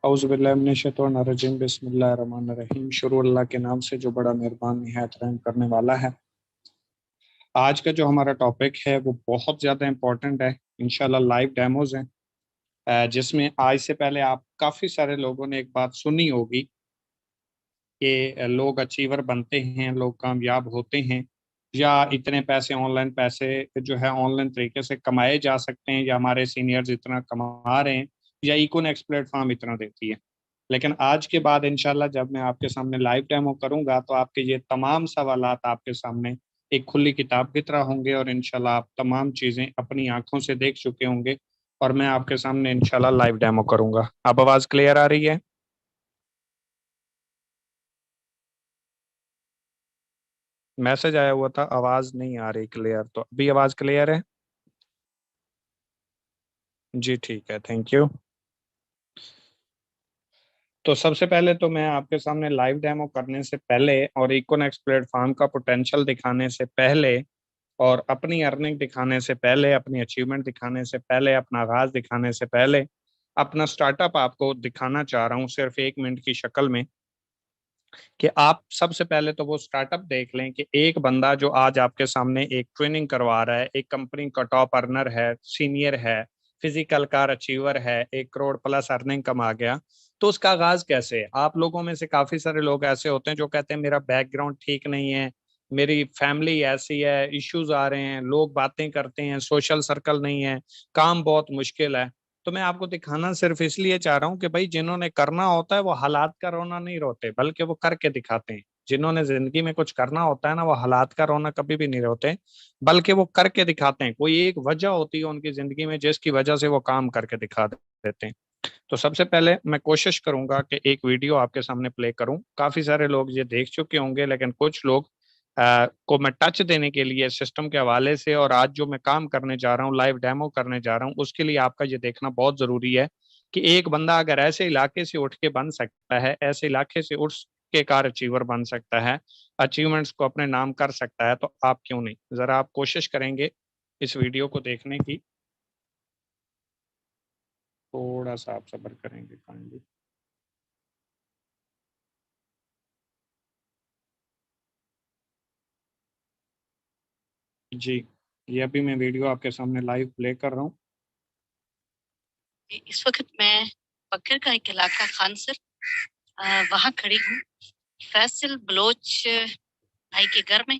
औज़ुबिल्लाहि बिस्मिल्लाहिर्रहमानिर्रहीम। शुरू अल्लाह के नाम से जो बड़ा मेहरबान निहायत रहम करने वाला है। आज का जो हमारा टॉपिक है वो बहुत ज़्यादा इम्पोर्टेंट है। इंशाल्लाह लाइव डेमोज हैं, जिसमें आज से पहले आप काफ़ी सारे लोगों ने एक बात सुनी होगी कि लोग अचीवर बनते हैं, लोग कामयाब होते हैं, या इतने पैसे ऑनलाइन पैसे जो है ऑनलाइन तरीके से कमाए जा सकते हैं, या हमारे सीनियर्स इतना कमा रहे हैं, या इकोनेक्स प्लेटफॉर्म इतना देती है। लेकिन आज के बाद इंशाल्लाह जब मैं आपके सामने लाइव डेमो करूंगा तो आपके ये तमाम सवालात आपके सामने एक खुली किताब की तरह होंगे, और इंशाल्लाह आप तमाम चीज़ें अपनी आंखों से देख चुके होंगे, और मैं आपके सामने इंशाल्लाह लाइव डेमो करूंगा। अब आवाज़ क्लियर आ रही है? मैसेज आया हुआ था आवाज़ नहीं आ रही क्लियर, तो अभी आवाज़ क्लियर है? जी ठीक है, थैंक यू। तो सबसे पहले तो मैं आपके सामने लाइव डेमो करने से पहले और इकोनेक्स प्लेटफॉर्म का पोटेंशियल दिखाने से पहले और अपनी अर्निंग दिखाने से पहले, अपनी अचीवमेंट दिखाने से पहले, अपना आगाज दिखाने से पहले अपना स्टार्टअप आपको दिखाना चाह रहा हूँ सिर्फ 1 मिनट की शक्ल में, कि आप सबसे पहले तो वो स्टार्टअप देख लें कि एक बंदा जो आज आपके सामने एक ट्रेनिंग करवा रहा है, एक कंपनी का टॉप अर्नर है, सीनियर है, फिजिकल कार अचीवर है, 1 करोड़ प्लस अर्निंग कमा गया, तो उसका आगाज कैसे है? आप लोगों में से काफी सारे लोग ऐसे होते हैं जो कहते हैं मेरा बैकग्राउंड ठीक नहीं है, मेरी फैमिली ऐसी है, इश्यूज आ रहे हैं, लोग बातें करते हैं, सोशल सर्कल नहीं है, काम बहुत मुश्किल है। तो मैं आपको दिखाना सिर्फ इसलिए चाह रहा हूँ कि भाई जिन्होंने करना होता है वो हालात का रोना नहीं रोते, बल्कि वो करके दिखाते हैं। जिन्होंने जिंदगी में कुछ करना होता है ना, वो हालात का रोना कभी भी नहीं रोते, बल्कि वो करके दिखाते हैं। कोई एक वजह होती है उनकी जिंदगी में जिसकी वजह से वो काम करके दिखा देते हैं। तो सबसे पहले मैं कोशिश करूंगा कि एक वीडियो आपके सामने प्ले करूं। काफी सारे लोग ये देख चुके होंगे, लेकिन कुछ लोग को मैं टच देने के लिए सिस्टम के हवाले से, और आज जो मैं काम करने जा रहा हूँ, लाइव डेमो करने जा रहा हूँ, उसके लिए आपका ये देखना बहुत जरूरी है कि एक बंदा अगर ऐसे इलाके से उठ के बन सकता है, ऐसे इलाके से उठ के कार अचीवर बन सकता है, अचीवमेंट्स को अपने नाम कर सकता है, तो आप क्यों नहीं? जरा आप कोशिश करेंगे इस वीडियो को देखने की। थोड़ा सा आप सब्र करेंगे काइंडली। जी, ये अभी मैं वीडियो आपके सामने लाइव प्ले कर रहा हूँ। इस वक्त मैं बकर का एक इलाका खानसर वहाँ खड़ी हूँ, फैसल बलोच भाई के घर में।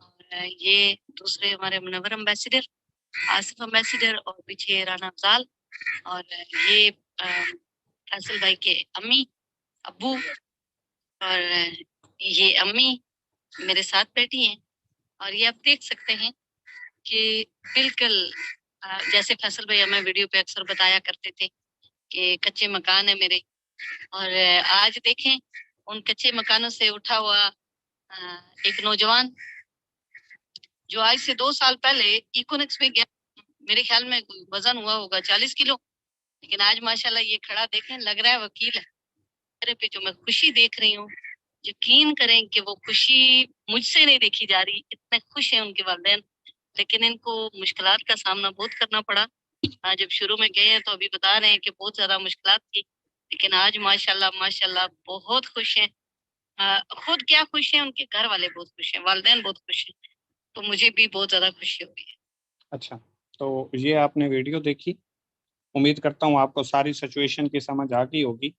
और ये दूसरे हमारे मुनव्वर एम्बेसडर, आसिफ एम्बेसडर, और पीछे राना अफजाल, और ये फैसल भाई के अम्मी अब्बू, और ये अम्मी मेरे साथ बैठी हैं। और ये आप देख सकते हैं कि बिल्कुल जैसे फैसल भाई हमें वीडियो पे अक्सर बताया करते थे कि कच्चे मकान है मेरे, और आज देखें उन कच्चे मकानों से उठा हुआ एक नौजवान जो आज से 2 साल पहले इकोनेक्स में गया, मेरे ख्याल में वजन हुआ होगा 40 किलो, लेकिन आज माशाल्लाह ये खड़ा देखें, लग रहा है वकील है। मेरे पे जो मैं खुशी देख रही हूँ, यकीन करें कि वो खुशी मुझसे नहीं देखी जा रही। इतने खुश हैं उनके वालिदैन, लेकिन इनको मुश्किलात का सामना बहुत करना पड़ा। जब शुरू में गए हैं तो अभी बता रहे हैं कि बहुत ज्यादा मुश्किलात थी, लेकिन आज माशाल्लाह माशाल्लाह बहुत खुश हैं। खुद क्या खुश हैं, उनके घर वाले बहुत खुश हैं, वालिदैन बहुत खुश हैं, तो मुझे भी बहुत ज्यादा खुशी हुई है। अच्छा, तो ये आपने वीडियो देखी। उम्मीद करता हूँ आपको सारी सिचुएशन की समझ आ गई होगी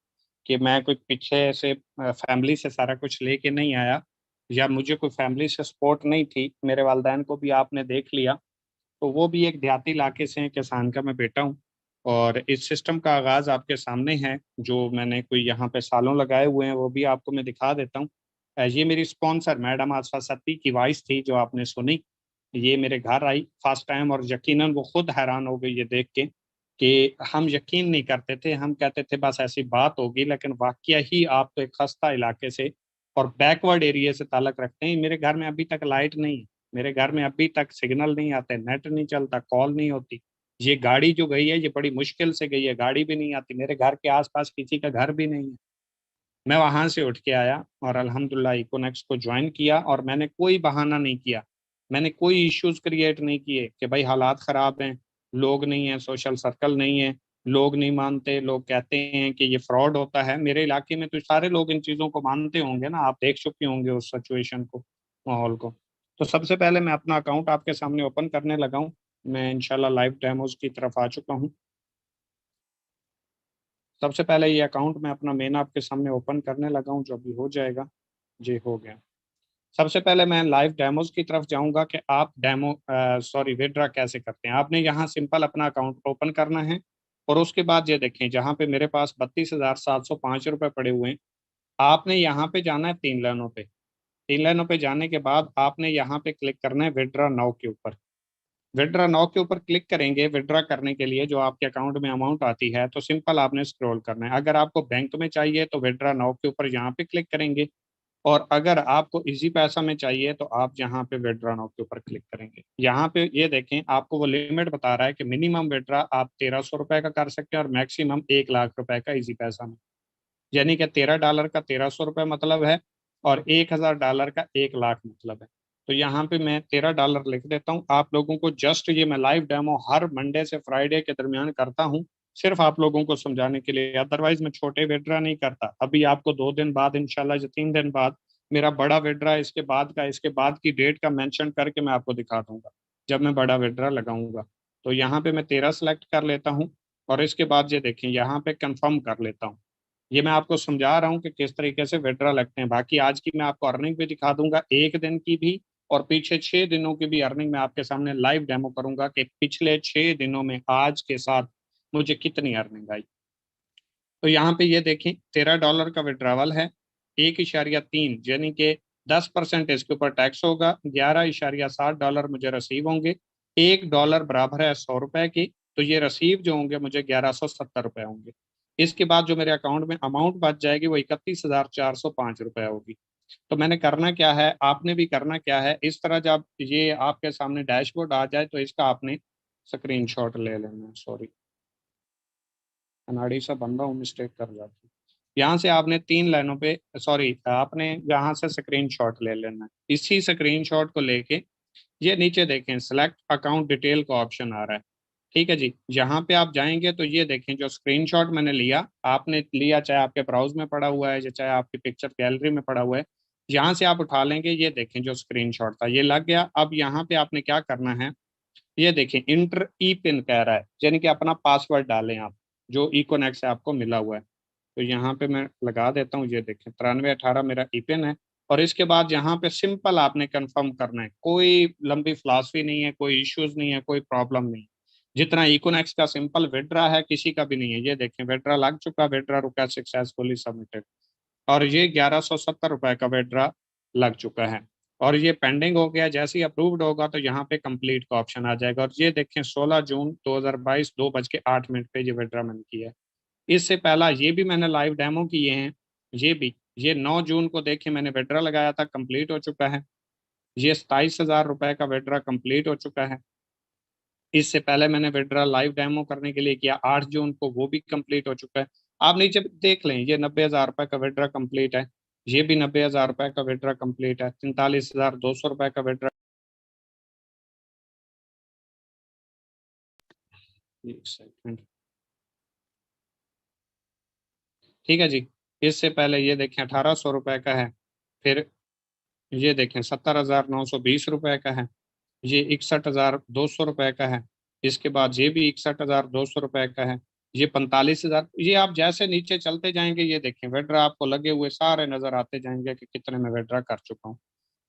कि मैं कोई पीछे से फैमिली से सारा कुछ लेके नहीं आया, या मुझे कोई फैमिली से सपोर्ट नहीं थी। मेरे वालिदैन को भी आपने देख लिया, तो वो भी एक देहाती इलाके से हैं, किसान का मैं बेटा हूँ। और इस सिस्टम का आगाज़ आपके सामने है, जो मैंने कोई यहाँ पे सालों लगाए हुए हैं, वो भी आपको मैं दिखा देता हूँ। ये मेरी स्पॉन्सर मैडम आसफा सत्ती की वॉइस थी जो आपने सुनी। ये मेरे घर आई फर्स्ट टाइम, और यकीनन वो खुद हैरान हो गई ये देख के कि हम यकीन नहीं करते थे, हम कहते थे बस ऐसी बात होगी, लेकिन वाकया ही आप तो एक खस्ता इलाके से और बैकवर्ड एरिया से ताल्लुक़ रखते हैं। मेरे घर में अभी तक लाइट नहीं है, मेरे घर में अभी तक सिग्नल नहीं आते, नेट नहीं चलता, कॉल नहीं होती। ये गाड़ी जो गई है ये बड़ी मुश्किल से गई है, गाड़ी भी नहीं आती, मेरे घर के आस-पास किसी का घर भी नहीं है। मैं वहाँ से उठ के आया और अल्हम्दुलिल्लाह इकोनेक्स को जॉइन किया, और मैंने कोई बहाना नहीं किया, मैंने कोई इश्यूज़ क्रिएट नहीं किए कि भाई हालात ख़राब हैं, लोग नहीं हैं, सोशल सर्कल नहीं है, लोग नहीं मानते, लोग कहते हैं कि ये फ्रॉड होता है। मेरे इलाके में तो सारे लोग इन चीज़ों को मानते होंगे ना, आप देख चुके होंगे उस सिचुएशन को, माहौल को। तो सबसे पहले मैं अपना अकाउंट आपके सामने ओपन करने लगा हूँ। मैं इंशाल्लाह लाइव डेमोज की तरफ आ चुका हूँ। सबसे पहले ये अकाउंट मैं अपना मेन आपके सामने ओपन करने लगा हूँ, जो भी हो जाएगा। जी हो गया। सबसे पहले मैं लाइव डेमोज की तरफ जाऊंगा कि आप विड्रा कैसे करते हैं। आपने यहाँ सिंपल अपना अकाउंट ओपन करना है, और उसके बाद ये देखें जहाँ पे मेरे पास 32,705 रुपये पड़े हुए हैं, आपने यहाँ पे जाना है 3 लाइनों पे। 3 लाइनों पे जाने के बाद आपने यहाँ पे क्लिक करना है विड्रा नाउ के ऊपर। विड्रा नाउ के ऊपर क्लिक करेंगे। विड्रा करने के लिए जो आपके अकाउंट में अमाउंट आती है, तो सिंपल आपने स्क्रॉल करना है। अगर आपको बैंक में चाहिए तो विड्रा नाउ के ऊपर यहाँ पे क्लिक करेंगे, और अगर आपको इजी पैसा में चाहिए तो आप यहाँ पे विड्रॉ नाउ के ऊपर क्लिक करेंगे। यहाँ पे ये देखें, आपको वो लिमिट बता रहा है कि मिनिमम विड्रा आप 1300 रुपए का कर सकते हैं, और मैक्सिमम 1 लाख रुपए का इजी पैसा में। यानी कि $13 का 1300 रुपये मतलब है, और $1000 का 1 लाख मतलब है। तो यहाँ पे मैं $13 लिख देता हूँ। आप लोगों को जस्ट ये मैं लाइव डेमो हर मंडे से फ्राइडे के दरमियान करता हूँ, सिर्फ आप लोगों को समझाने के लिए। अदरवाइज मैं छोटे विड्रा नहीं करता। अभी आपको 2 दिन बाद इंशाल्लाह, या 3 दिन बाद मेरा बड़ा विड्रा, इसके बाद की डेट का मेंशन करके मैं आपको दिखा दूंगा जब मैं बड़ा विड्रा लगाऊंगा। तो यहाँ पे मैं 13 सेलेक्ट कर लेता हूँ, और इसके बाद ये देखें यहाँ पे कंफर्म कर लेता हूँ। ये मैं आपको समझा रहा हूँ कि किस तरीके से विड्रा लगते हैं। बाकी आज की मैं आपको अर्निंग भी दिखा दूंगा, 1 दिन की भी, और पीछे 6 दिनों की भी अर्निंग मैं आपके सामने लाइव डेमो करूंगा कि पिछले 6 दिनों में आज के साथ मुझे कितनी अर्निंग आई। तो यहाँ पे ये देखें, $13 का विड्रावल है। 1.3 यानी कि 10% इसके ऊपर टैक्स होगा। $11.60 मुझे रिसीव होंगे। $1 बराबर है 100 रुपए की। तो ये रिसीव जो होंगे मुझे 1170 रुपए होंगे। इसके बाद जो मेरे अकाउंट में अमाउंट बच जाएगी वो 31,405 रुपए होगी। तो मैंने करना क्या है, आपने भी करना क्या है, इस तरह जब ये आपके सामने डैशबोर्ड आ जाए तो इसका आपने स्क्रीनशॉट ले लेना है। सॉरी, अनाड़ी सा बंदा हूँ, मिस्टेक कर जाती है। यहाँ से आपने 3 लाइनों पे, सॉरी, आपने यहाँ से स्क्रीनशॉट ले लेना है। इसी स्क्रीनशॉट को लेके ये नीचे देखें, सेलेक्ट अकाउंट डिटेल का ऑप्शन आ रहा है। ठीक है जी, यहाँ पे आप जाएंगे तो ये देखें जो स्क्रीनशॉट मैंने लिया, आपने लिया चाहे आपके ब्राउज में पड़ा हुआ है या चाहे आपकी पिक्चर गैलरी में पड़ा हुआ है, यहाँ से आप उठा लेंगे। ये देखें जो स्क्रीनशॉट था ये लग गया। अब यहाँ पे आपने क्या करना है, ये देखें इंटर ई पिन कह रहा है, यानी कि अपना पासवर्ड डालें आप, जो इकोनेक्ट से आपको मिला हुआ है। तो यहाँ पे मैं लगा देता हूँ। ये देखें 9318 मेरा ई पिन है। और इसके बाद यहाँ पे सिंपल आपने कंफर्म करना है। कोई लंबी फिलॉसफी नहीं है, कोई इश्यूज नहीं है, कोई प्रॉब्लम नहीं। जितना इकोनेक्स का सिंपल विड्रा है किसी का भी नहीं है। ये देखें विड्रा लग चुका, विड्रा रुका सक्सेसफुली सबमिटेड, और ये 1170 रुपए का विड्रा लग चुका है। और ये पेंडिंग हो गया, जैसे ही अप्रूव्ड होगा तो यहाँ पे कंप्लीट का ऑप्शन आ जाएगा। और ये देखें 16 जून 2022 2:08 पे ये विड्रा मैंने किया है। इससे पहला ये भी मैंने लाइव डेमो किए हैं। ये भी, ये 9 जून को देखें मैंने विड्रा लगाया था, कंप्लीट हो चुका है। ये 27,000 रुपए का विड्रा कंप्लीट हो चुका है। इससे पहले मैंने विड्रा लाइव डेमो करने के लिए किया 8 जून को, वो भी कंप्लीट हो चुका है। आप नीचे देख लें, ये 90,000 रुपए का विड्रा कंप्लीट है। ये भी 90,000 रुपए का विड्रा कंप्लीट है। 43,200 रुपए का विड्रा। एक सेकंड, ठीक है जी। इससे पहले ये देखें 1,800 रुपए का है। फिर ये देखें 70,920 रुपए का है। ये 61,200 रुपए का है। इसके बाद ये भी 61,200 रुपए का है। ये 45,000। ये आप जैसे नीचे चलते जाएंगे ये देखें विड्रा आपको लगे हुए सारे नजर आते जाएंगे कि कितने में विड्रा कर चुका हूँ।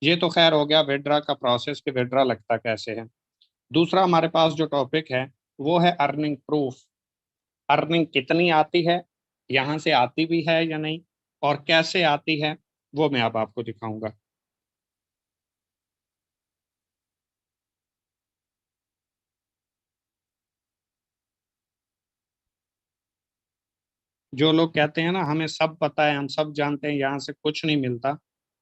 ये तो खैर हो गया विड्रा का प्रोसेस कि विड्रा लगता कैसे है। दूसरा हमारे पास जो टॉपिक है वो है अर्निंग प्रूफ। अर्निंग कितनी आती है, यहाँ से आती भी है या नहीं, और कैसे आती है, वो मैं अब आपको दिखाऊंगा। जो लोग कहते हैं ना हमें सब पता है, हम सब जानते हैं, यहाँ से कुछ नहीं मिलता,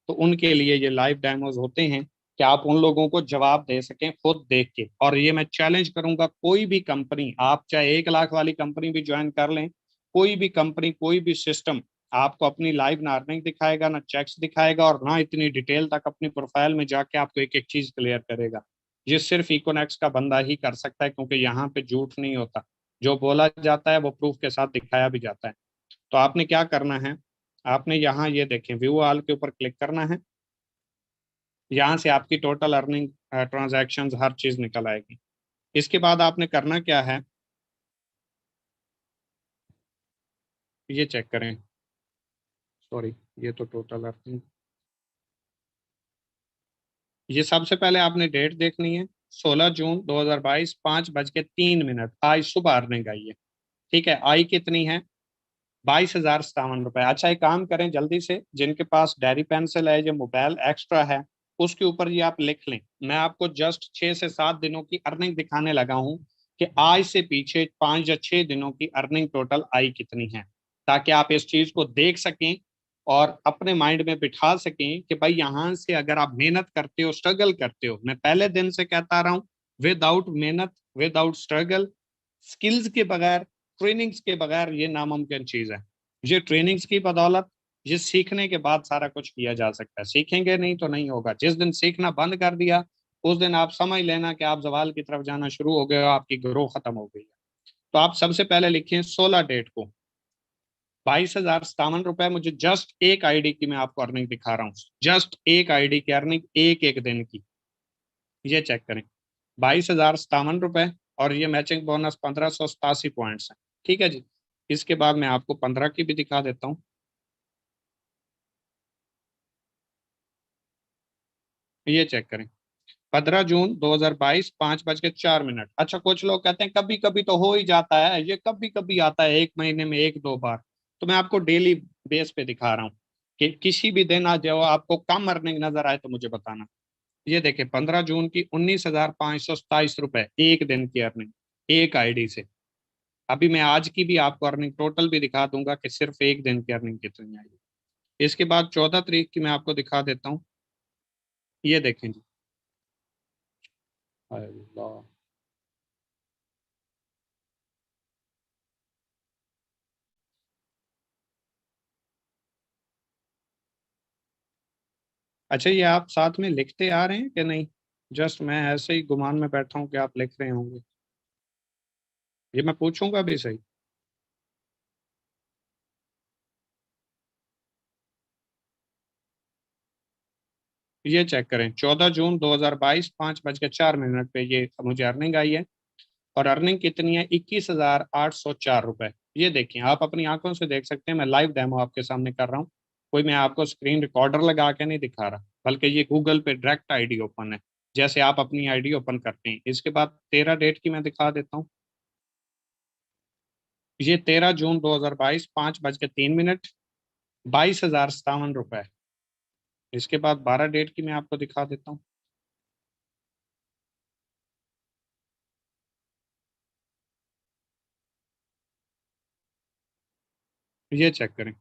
तो उनके लिए ये लाइव डेमोज होते हैं कि आप उन लोगों को जवाब दे सकें खुद देख के। और ये मैं चैलेंज करूंगा, कोई भी कंपनी, आप चाहे 1 लाख वाली कंपनी भी ज्वाइन कर लें, कोई भी कंपनी, कोई भी सिस्टम आपको अपनी लाइव ना अर्निंग दिखाएगा, ना चेक्स दिखाएगा, और ना इतनी डिटेल तक अपनी प्रोफाइल में जाके आपको एक एक चीज क्लियर करेगा। ये सिर्फ इकोनेक्स का बंदा ही कर सकता है, क्योंकि यहाँ पे झूठ नहीं होता। जो बोला जाता है वो प्रूफ के साथ दिखाया भी जाता है। तो आपने क्या करना है, आपने यहाँ ये देखें व्यू ऑल के ऊपर क्लिक करना है। यहाँ से आपकी टोटल अर्निंग, ट्रांजैक्शंस, हर चीज निकल आएगी। इसके बाद आपने करना क्या है, ये चेक करें। सॉरी, ये तो टोटल अर्निंग। ये सबसे पहले आपने डेट देखनी है, 16 जून 2022, 5:03। आज सुबह अर्निंग आई है। ठीक है, आई कितनी है, 22,057 रुपए। अच्छा, एक काम करें जल्दी से, जिनके पास डायरी पेंसिल है, जो मोबाइल एक्स्ट्रा है, उसके ऊपर ये आप लिख लें। मैं आपको जस्ट 6 से 7 दिनों की अर्निंग दिखाने लगा हूं कि आज से पीछे 5 या 6 दिनों की अर्निंग टोटल आई कितनी है, ताकि आप इस चीज को देख सकें और अपने माइंड में बिठा सकें कि भाई यहां से अगर आप मेहनत करते हो, स्ट्रगल करते हो, मैं पहले दिन से कहता रहा हूं, विदाउट मेहनत, विदाउट स्ट्रगल, स्किल्स के बगैर, ट्रेनिंग्स के बगैर ये नामुमकिन चीज है। ये ट्रेनिंग्स की बदौलत, ये सीखने के बाद सारा कुछ किया जा सकता है। सीखेंगे नहीं तो नहीं होगा। जिस दिन सीखना बंद कर दिया, उस दिन आप समझ लेना कि आप जवाल की तरफ जाना शुरू हो गए हो, आपकी ग्रोथ खत्म हो गई है। तो आप सबसे पहले लिखिए 16 डेट को 22,057 रुपए। मुझे जस्ट एक आईडी की मैं आपको अर्निंग दिखा रहा हूँ, जस्ट एक आईडी की अर्निंग, एक एक दिन की। ये चेक करें, 22,057 रुपए, और ये मैचिंग बोनस 1587 पॉइंट्स है। ठीक है जी। इसके बाद मैं आपको 15 की भी दिखा देता हूँ। ये चेक करें, 15 जून 2022, 5:04। अच्छा, कुछ लोग कहते हैं कभी कभी तो हो ही जाता है, ये कभी कभी आता है, एक महीने में एक दो बार। तो मैं आपको डेली बेस पे दिखा रहा हूँ कि किसी भी दिन आ जाओ आपको कम अर्निंग नजर आए तो मुझे बताना। ये देखिए, 15 जून की 19,527 रुपए, एक दिन की अर्निंग, एक आईडी से। अभी मैं आज की भी आपको अर्निंग टोटल भी दिखा दूंगा कि सिर्फ एक दिन की अर्निंग कितनी आई। इसके बाद 14 तारीख की मैं आपको दिखा देता हूँ। ये देखें जी, अल्लाह। अच्छा, ये आप साथ में लिखते आ रहे हैं कि नहीं, जस्ट मैं ऐसे ही गुमान में बैठा हूँ कि आप लिख रहे होंगे, ये मैं पूछूंगा भी सही। ये चेक करें, 14 जून 2022, 5:04 पे ये मुझे अर्निंग आई है। और अर्निंग कितनी है, 21,804 रुपए। ये देखिए, आप अपनी आंखों से देख सकते हैं, मैं लाइव डेमो आपके सामने कर रहा हूँ। कोई मैं आपको स्क्रीन रिकॉर्डर लगा के नहीं दिखा रहा, बल्कि ये गूगल पे डायरेक्ट आईडी ओपन है, जैसे आप अपनी आईडी ओपन करते हैं। इसके बाद 13 डेट की मैं दिखा देता हूँ। ये 13 जून 2022, 5:03, 22,057 रुपए। इसके बाद 12 डेट की मैं आपको दिखा देता हूँ। ये चेक करें,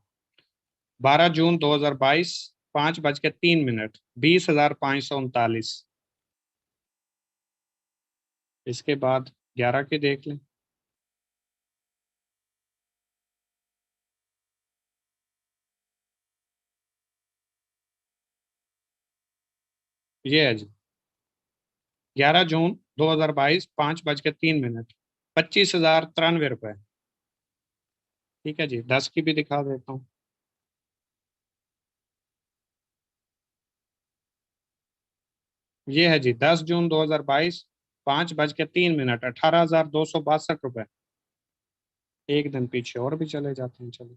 12 जून 2022, 5:03, 20,539। इसके बाद 11 के देख लें। ये है जी, 11 जून 2022, 5:03, 25,093 रुपए। ठीक है जी, 10 की भी दिखा देता हूँ। ये है जी, 10 जून 2022, 5:03, 18,262 रुपए। एक दिन पीछे और भी चले जाते हैं, चलो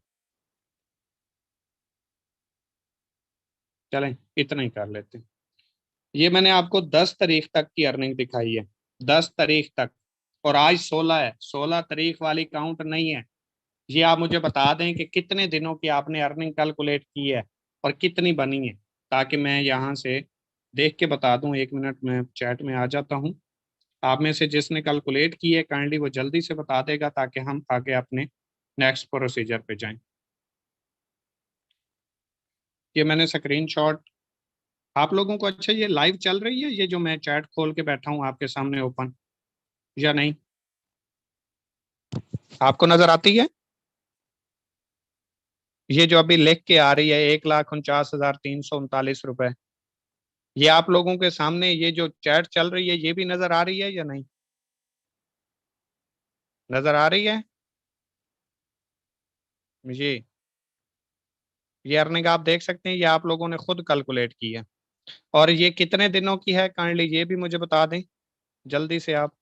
चलें, इतना ही कर लेते हैं। ये मैंने आपको 10 तारीख तक की अर्निंग दिखाई है, 10 तारीख तक। और आज 16 है, 16 तारीख वाली काउंट नहीं है। ये आप मुझे बता दें कि कितने दिनों की आपने अर्निंग कैलकुलेट की है और कितनी बनी है, ताकि मैं यहाँ से देख के बता दूं। 1 मिनट में चैट में आ जाता हूँ। आप में से जिसने कैलकुलेट की है, काइंडली वो जल्दी से बता देगा, ताकि हम आगे अपने नेक्स्ट प्रोसीजर पे जाएं। ये मैंने स्क्रीनशॉट आप लोगों को, अच्छा ये लाइव चल रही है, ये जो मैं चैट खोल के बैठा हूँ आपके सामने ओपन, या नहीं, आपको नजर आती है? ये जो अभी लिख के आ रही है, 1,49,339 रुपए, ये आप लोगों के सामने ये जो चैट चल रही है, ये भी नजर आ रही है या नहीं? नजर आ रही है जी? ये अर्निंग आप देख सकते हैं, ये आप लोगों ने खुद कैलकुलेट की है। और ये कितने दिनों की है, काइंडली ये भी मुझे बता दें जल्दी से आप।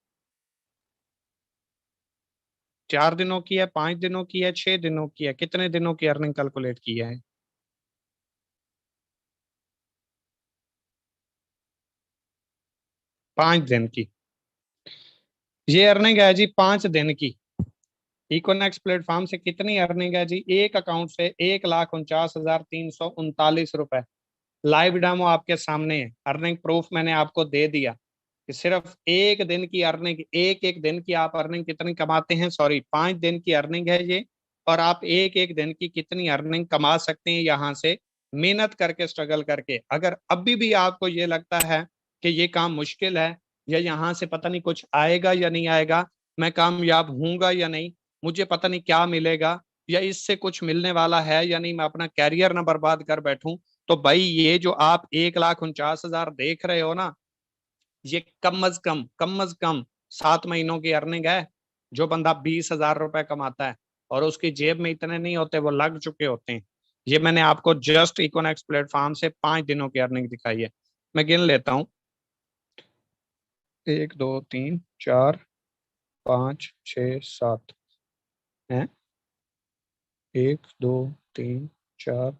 4 दिनों की है, 5 दिनों की है, 6 दिनों की है? कितने दिनों की अर्निंग कैलकुलेट की है? 5 दिन की। ये अर्निंग है जी 5 दिन की। इकोनेक्स प्लेटफॉर्म से कितनी अर्निंग है जी? एक अकाउंट से 1,49,339 रुपए। लाइव डेमो आपके सामने है, अर्निंग प्रूफ मैंने आपको दे दिया कि सिर्फ एक दिन की अर्निंग, एक एक दिन की आप अर्निंग कितनी कमाते हैं, सॉरी 5 दिन की अर्निंग है ये। और आप एक एक दिन की कितनी अर्निंग कमा सकते हैं यहाँ से, मेहनत करके, स्ट्रगल करके। अगर अभी भी आपको ये लगता है कि ये काम मुश्किल है, या यहाँ से पता नहीं कुछ आएगा या नहीं आएगा, मैं कामयाब हूंगा या नहीं, मुझे पता नहीं क्या मिलेगा, या इससे कुछ मिलने वाला है या नहीं, मैं अपना कैरियर ना बर्बाद कर बैठूं, तो भाई ये जो आप 1,49,000 देख रहे हो ना, ये कम अज कम 7 महीनों की अर्निंग है। जो बंदा 20,000 रुपए कमाता है और उसकी जेब में इतने नहीं होते, वो लग चुके होते हैं। ये मैंने आपको जस्ट इकोनेक्स प्लेटफॉर्म से 5 दिनों की अर्निंग दिखाई है। मैं गिन लेता हूँ, 1, 2, 3, 4, 5, 6, 7 है। 1, 2, 3, 4,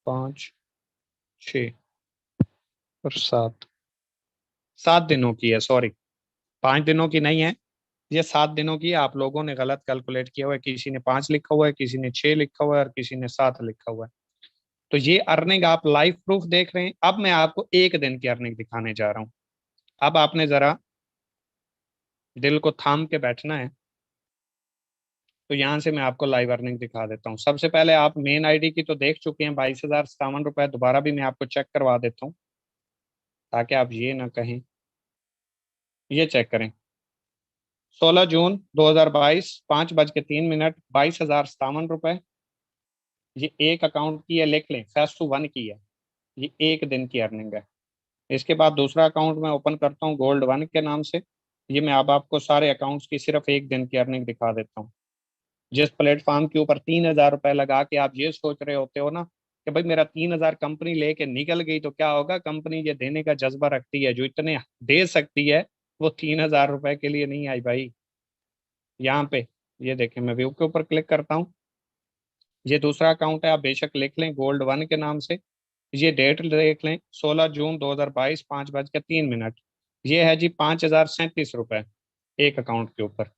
5, 6 और 7। 7 दिनों की है, सॉरी, 5 दिनों की नहीं है। ये 7 दिनों की आप लोगों ने गलत कैलकुलेट किया हुआ है, किसी ने 5 लिखा हुआ है, किसी ने 6 लिखा हुआ है, और किसी ने 7 लिखा हुआ है। तो ये अर्निंग आप लाइव प्रूफ देख रहे हैं। अब मैं आपको एक दिन की अर्निंग दिखाने जा रहा हूँ। अब आपने जरा दिल को थाम के बैठना है। तो यहाँ से मैं आपको लाइव अर्निंग दिखा देता हूँ। सबसे पहले आप मेन आईडी की तो देख चुके हैं, 22,057 रुपए। दोबारा भी मैं आपको चेक करवा देता हूँ, ताकि आप ये ना कहें। ये चेक करें, 16 जून 2022, 5:03, 22,057 रुपए। ये एक अकाउंट की है, लिख लें, फेस्ट 1 की है। ये एक दिन की अर्निंग है। इसके बाद दूसरा अकाउंट मैं ओपन करता हूँ Gold 1 के नाम से। ये मैं अब आपको सारे अकाउंट्स की सिर्फ एक दिन की अर्निंग दिखा देता हूँ। जिस प्लेटफॉर्म के ऊपर 3,000 रुपए लगा के आप ये सोच रहे होते हो ना कि भाई मेरा 3,000 कंपनी लेके निकल गई तो क्या होगा, कंपनी ये देने का जज्बा रखती है। जो इतने दे सकती है, वो 3,000 रुपए के लिए नहीं आई भाई। यहाँ पे ये देखें, मैं व्यू के ऊपर क्लिक करता हूँ। ये दूसरा अकाउंट है, आप बेशक लिख लें Gold 1 के नाम से। ये डेट देख लें, 16 जून 2022, 5:03। ये है जी 5,037 रुपए एक अकाउंट के ऊपर।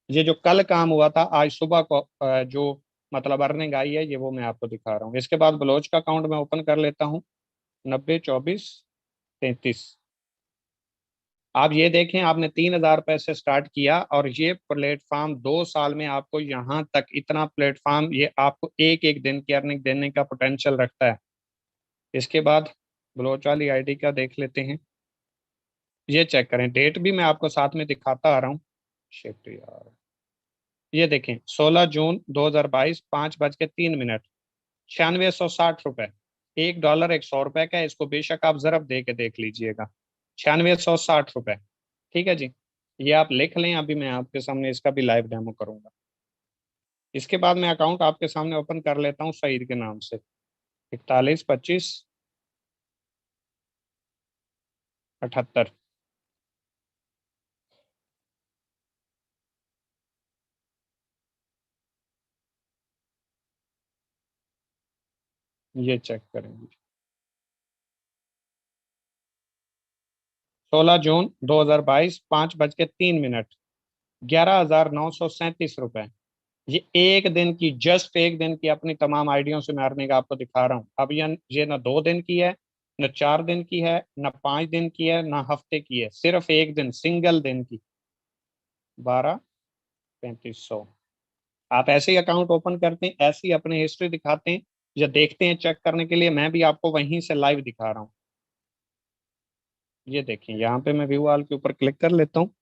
ये जो कल काम हुआ था, आज सुबह को जो मतलब अर्निंग आई है, ये वो मैं आपको दिखा रहा हूँ। इसके बाद बलोच का अकाउंट मैं ओपन कर लेता हूँ, 90, 24, 33। आप ये देखें, आपने 3,000 रुपए से स्टार्ट किया, और ये प्लेटफॉर्म 2 साल में आपको यहाँ तक, इतना प्लेटफॉर्म ये आपको एक एक दिन की अर्निंग देने का पोटेंशियल रखता है। इसके बाद बलोच वाली आईडी का देख लेते हैं। ये चेक करें, डेट भी मैं आपको साथ में दिखाता आ रहा हूँ। शिट यार, ये देखें, 16 जून 2022, 5:03, 9660 रुपए। $1 100 का है, इसको बेशक आप जरब दे के देख लीजिएगा। 9660 रुपए, ठीक है जी। ये आप लिख लें, अभी मैं आपके सामने इसका भी लाइव डेमो करूंगा। इसके बाद मैं अकाउंट आपके सामने ओपन कर लेता हूँ सईद के नाम से, 41, 25, 78। ये चेक करेंगे, 16 जून 2022, 5:03, 11,937 रुपए। ये एक दिन की, जस्ट एक दिन की अपनी तमाम आइडियों से मैं अर्निंग आपको दिखा रहा हूँ। अब ये ना 2 दिन की है, न 4 दिन की है, न 5 दिन की है, न हफ्ते की है, सिर्फ एक दिन, सिंगल दिन की। 12,3500। आप ऐसे ही अकाउंट ओपन करते हैं, ऐसी अपनी हिस्ट्री दिखाते हैं, या देखते हैं चेक करने के लिए, मैं भी आपको वहीं से लाइव दिखा रहा हूँ। ये देखें, यहाँ पे मैं व्यू ऑल के ऊपर क्लिक कर लेता हूँ,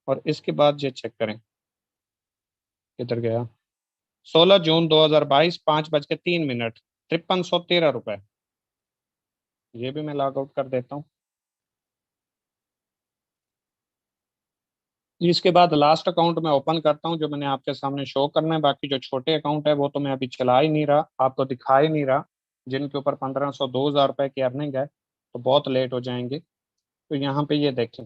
और इसके बाद ये चेक करें, किधर गया, 16 जून 2022, 5:03, 5313 रुपए। ये भी मैं लॉग आउट कर देता हूँ। इसके बाद लास्ट अकाउंट मैं ओपन करता हूँ जो मैंने आपके सामने शो करना है। बाकी जो छोटे अकाउंट है वो तो मैं अभी चला ही नहीं रहा, आपको दिखा ही नहीं रहा, जिनके ऊपर 1500 2000 रुपए की अर्निंग है, तो बहुत लेट हो जाएंगे। तो यहाँ पे ये देखें,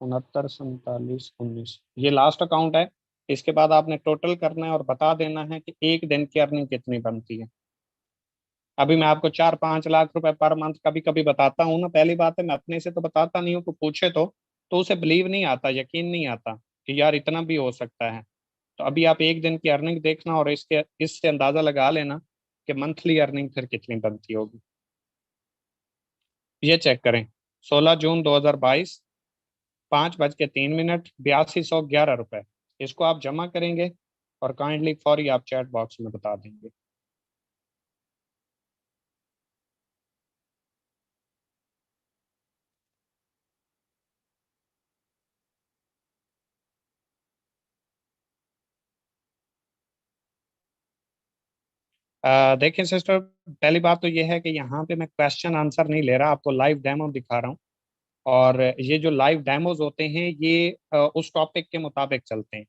69 47 19, ये लास्ट अकाउंट है। इसके बाद आपने टोटल करना है और बता देना है कि एक दिन की अर्निंग कितनी बनती है। अभी मैं आपको 4-5 लाख रुपए पर मंथ कभी कभी बताता हूँ ना, पहली बात है मैं अपने से तो बताता नहीं हूँ, को पूछे तो उसे बिलीव नहीं आता, यकीन नहीं आता कि यार इतना भी हो सकता है। तो अभी आप एक दिन की अर्निंग देखना और इससे अंदाजा लगा लेना कि मंथली अर्निंग फिर कितनी बनती होगी। ये चेक करें, 16 जून 2022, 5:03, 8211 रुपए। इसको आप जमा करेंगे और काइंडली फौरी आप चैट बॉक्स में बता देंगे। देखिए सिस्टर, पहली बात तो ये है कि यहाँ पे मैं क्वेश्चन आंसर नहीं ले रहा, आपको लाइव डेमो दिखा रहा हूँ। और ये जो लाइव डेमोज होते हैं ये उस टॉपिक के मुताबिक चलते हैं।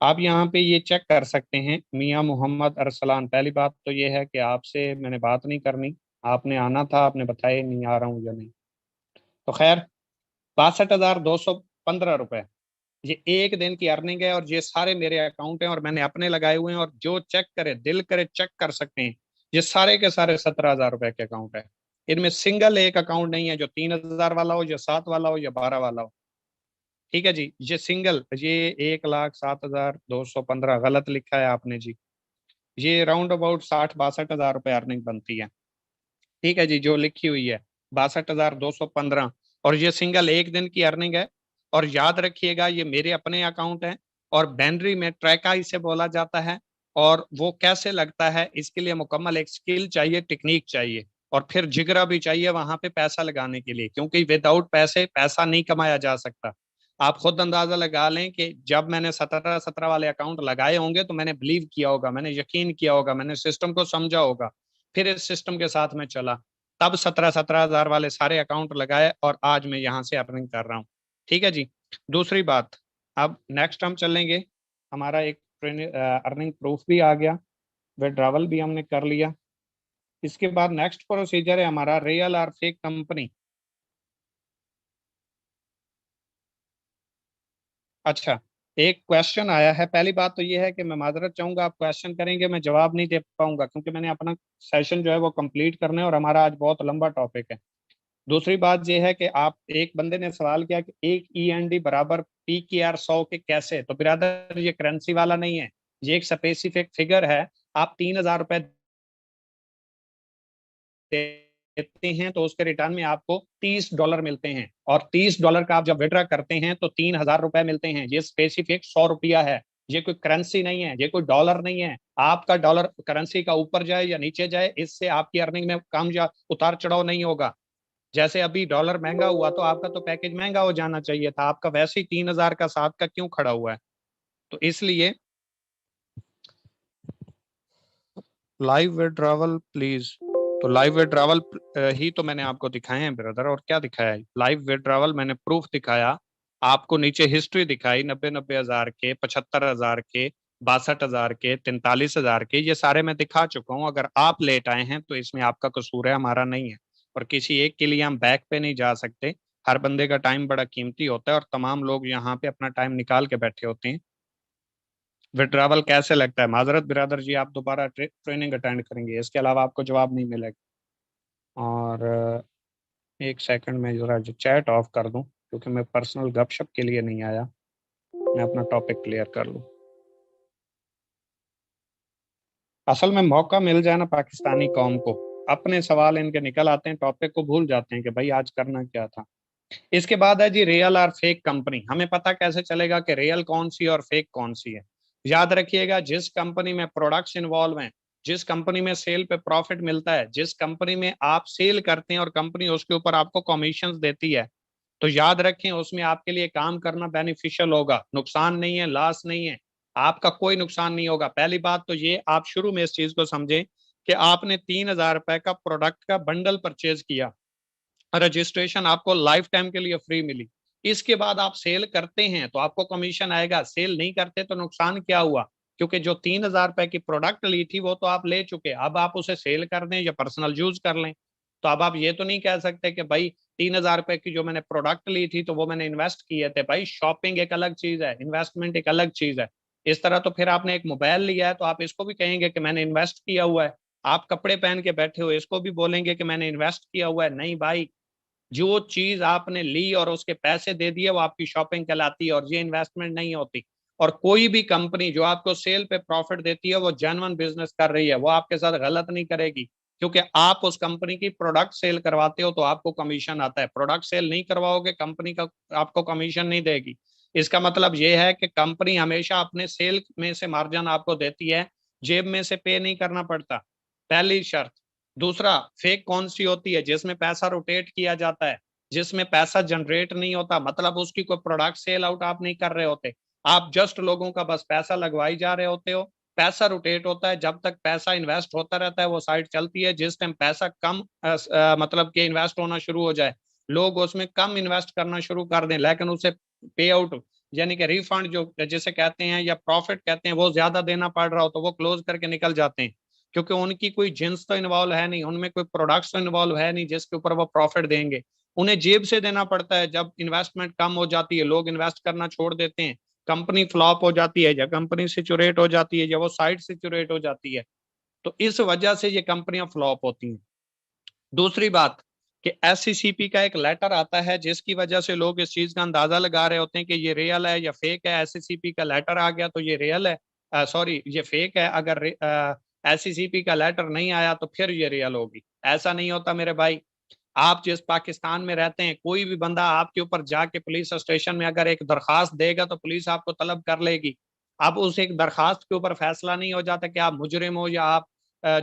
आप यहाँ पे ये चेक कर सकते हैं, मियाँ मोहम्मद अरसलान। पहली बात तो ये है कि आपसे मैंने बात नहीं करनी, आपने आना था, आपने बताया नहीं आ रहा हूँ या नहीं। तो खैर, 62,215 रुपए ये एक दिन की अर्निंग है, और ये सारे मेरे अकाउंट हैं और मैंने अपने लगाए हुए हैं, और जो चेक करे, दिल करे चेक कर सकते हैं। ये सारे के सारे 17,000 रुपए के अकाउंट है। इनमें सिंगल एक अकाउंट नहीं है जो 3,000 वाला हो, या 7 वाला हो, या 12 वाला हो। ठीक है जी, ये सिंगल, ये 1,07,215 गलत लिखा है आपने जी। ये राउंड अबाउट 60-62 हजार रुपए अर्निंग बनती है। ठीक है जी, जो लिखी हुई है 62,215, और ये सिंगल एक दिन की अर्निंग है। और याद रखिएगा, ये मेरे अपने अकाउंट हैं, और बैनरी में ट्रैका इसे बोला जाता है। और वो कैसे लगता है, इसके लिए मुकम्मल एक स्किल चाहिए, टेक्निक चाहिए, और फिर जिगरा भी चाहिए वहां पे पैसा लगाने के लिए, क्योंकि विदाउट पैसे पैसा नहीं कमाया जा सकता। आप खुद अंदाजा लगा लें कि जब मैंने 17-17 वाले अकाउंट लगाए होंगे तो मैंने बिलीव किया होगा, मैंने यकीन किया होगा, मैंने सिस्टम को समझा होगा, फिर इस सिस्टम के साथ में चला, तब 17-17 हजार वाले सारे अकाउंट लगाए, और आज मैं यहाँ से अर्निंग कर रहा हूँ। ठीक है जी। दूसरी बात, अब नेक्स्ट हम चलेंगे, हमारा एक अर्निंग प्रूफ भी आ गया, विड्रॉवल भी हमने कर लिया। इसके बाद नेक्स्ट प्रोसीजर है हमारा रियल और फेक कंपनी। अच्छा, एक क्वेश्चन आया है। पहली बात तो ये है कि मैं माजरत चाहूंगा, आप क्वेश्चन करेंगे मैं जवाब नहीं दे पाऊंगा, क्योंकि मैंने अपना सेशन जो है वो कंप्लीट करना है, और हमारा आज बहुत लंबा टॉपिक है। दूसरी बात यह है कि आप, एक बंदे ने सवाल किया कि एक END बराबर PKR 100 के कैसे, तो बिरादर ये करेंसी वाला नहीं है, ये एक स्पेसिफिक फिगर है। आप 3,000 रुपए देते हैं तो उसके रिटर्न में आपको $30 मिलते हैं, और $30 का आप जब विड्रा करते हैं तो 3,000 रुपए मिलते हैं। ये स्पेसिफिक 100 रुपया है, ये कोई करेंसी नहीं है, ये कोई डॉलर नहीं है। आपका डॉलर करेंसी का ऊपर जाए या नीचे जाए, इससे आपकी अर्निंग में कम या उतार चढ़ाव नहीं होगा। जैसे अभी डॉलर महंगा हुआ तो आपका तो पैकेज महंगा हो जाना चाहिए था, आपका वैसे ही 3,000 का 7 का क्यों खड़ा हुआ है। तो इसलिए लाइव विड्रॉवल प्लीज, तो लाइव विड्रॉवल ही तो मैंने आपको दिखाए हैं ब्रदर, और क्या दिखाया है। लाइव विड्रॉवल मैंने प्रूफ दिखाया आपको, नीचे हिस्ट्री दिखाई, 90-90 हजार के, 75 हजार के, 62 हजार के, 43 हजार के, ये सारे मैं दिखा चुका हूँ। अगर आप लेट आए हैं तो इसमें आपका कसूर है, हमारा नहीं है। और किसी एक के लिए हम बैक पे नहीं जा सकते, हर बंदे का टाइम बड़ा कीमती होता है, और तमाम लोग यहाँ पे अपना टाइम निकाल के बैठे होते हैं। विड्रावल कैसे लगता है, माजरत बिरादर जी, आप दोबारा ट्रेनिंग अटेंड करेंगे, इसके अलावा आपको जवाब नहीं मिलेगा। और एक सेकंड में जरा जो चैट ऑफ कर दूं, क्योंकि मैं पर्सनल गपशप के लिए नहीं आया, मैं अपना टॉपिक क्लियर कर लूं। असल में मौका मिल जाए ना पाकिस्तानी कौम को, अपने सवाल इनके निकल आते हैं, टॉपिक को भूल जाते हैं कि भाई आज करना क्या था। इसके बाद है जी रियल और फेक कंपनी। हमें पता कैसे चलेगा कि रियल कौन सी और फेक कौन सी है। याद रखिएगा, जिस कंपनी में प्रोडक्ट्स इन्वॉल्व हैं, जिस कंपनी में सेल पे प्रॉफिट मिलता है, जिस कंपनी में आप सेल करते हैं और कंपनी उसके ऊपर आपको कमीशन देती है, तो याद रखें उसमें आपके लिए काम करना बेनिफिशियल होगा, नुकसान नहीं है, लॉस नहीं है, आपका कोई नुकसान नहीं होगा। पहली बात तो ये आप शुरू में इस चीज को समझें कि आपने 3,000 रुपए का प्रोडक्ट का बंडल परचेज किया, रजिस्ट्रेशन आपको लाइफ टाइम के लिए फ्री मिली। इसके बाद आप सेल करते हैं तो आपको कमीशन आएगा, सेल नहीं करते तो नुकसान क्या हुआ, क्योंकि जो 3,000 रुपए की प्रोडक्ट ली थी वो तो आप ले चुके, अब आप उसे सेल कर दें या पर्सनल यूज कर लें। तो अब आप ये तो नहीं कह सकते कि भाई 3,000 रुपए की जो मैंने प्रोडक्ट ली थी तो वो मैंने इन्वेस्ट किए थे। भाई शॉपिंग एक अलग चीज है, इन्वेस्टमेंट एक अलग चीज है। इस तरह तो फिर आपने एक मोबाइल लिया है तो आप इसको भी कहेंगे कि मैंने इन्वेस्ट किया हुआ है। आप कपड़े पहन के बैठे हो, इसको भी बोलेंगे कि मैंने इन्वेस्ट किया हुआ है। नहीं भाई, जो चीज आपने ली और उसके पैसे दे दिए वो आपकी शॉपिंग कहलाती है और ये इन्वेस्टमेंट नहीं होती। और कोई भी कंपनी जो आपको सेल पे प्रॉफिट देती है वो जेन्युइन बिजनेस कर रही है, वो आपके साथ गलत नहीं करेगी, क्योंकि आप उस कंपनी की प्रोडक्ट सेल करवाते हो तो आपको कमीशन आता है। प्रोडक्ट सेल नहीं करवाओगे, कंपनी का आपको कमीशन नहीं देगी। इसका मतलब ये है कि कंपनी हमेशा अपने सेल में से मार्जिन आपको देती है, जेब में से पे नहीं करना पड़ता, पहली शर्त। दूसरा, फेक कौन सी होती है? जिसमें पैसा रोटेट किया जाता है, जिसमें पैसा जनरेट नहीं होता, मतलब उसकी कोई प्रोडक्ट सेल आउट आप नहीं कर रहे होते, आप जस्ट लोगों का बस पैसा लगवाई जा रहे होते हो। पैसा रोटेट होता है, जब तक पैसा इन्वेस्ट होता रहता है वो साइट चलती है। जिस टाइम पैसा कम मतलब कि इन्वेस्ट होना शुरू हो जाए, लोग उसमें कम इन्वेस्ट करना शुरू कर दें, लेकिन उसे पे आउट यानी कि रिफंड जो जिसे कहते हैं या प्रॉफिट कहते हैं वो ज्यादा देना पड़ रहा हो तो वो क्लोज करके निकल जाते हैं, क्योंकि उनकी कोई जिन्स तो इन्वॉल्व है नहीं, उनमें कोई प्रोडक्ट्स तो इन्वॉल्व है नहीं जिसके ऊपर वो प्रॉफिट देंगे। उन्हें जेब से देना पड़ता है। जब इन्वेस्टमेंट कम हो जाती है, लोग इन्वेस्ट करना छोड़ देते हैं, कंपनी फ्लॉप हो जाती है, या कंपनी सिचुरेट हो जाती है, या वो साइट सिचुरेट हो जाती है, तो इस वजह से ये कंपनियां फ्लॉप होती हैं। दूसरी बात कि एससीसीपी का एक लेटर आता है जिसकी वजह से लोग इस चीज का अंदाजा लगा रहे होते हैं कि ये रियल है या फेक है। एससीसीपी का लेटर आ गया तो ये रियल है, सॉरी ये फेक है। अगर एससीसीपी का लेटर नहीं आया तो फिर ये रियल होगी। ऐसा नहीं होता मेरे भाई। आप जिस पाकिस्तान में रहते हैं, कोई भी बंदा आपके ऊपर जाके पुलिस स्टेशन में अगर एक दरखास्त देगा तो पुलिस आपको तलब कर लेगी। अब उस एक दरखास्त के ऊपर फैसला नहीं हो जाता कि आप मुजरिम हो या आप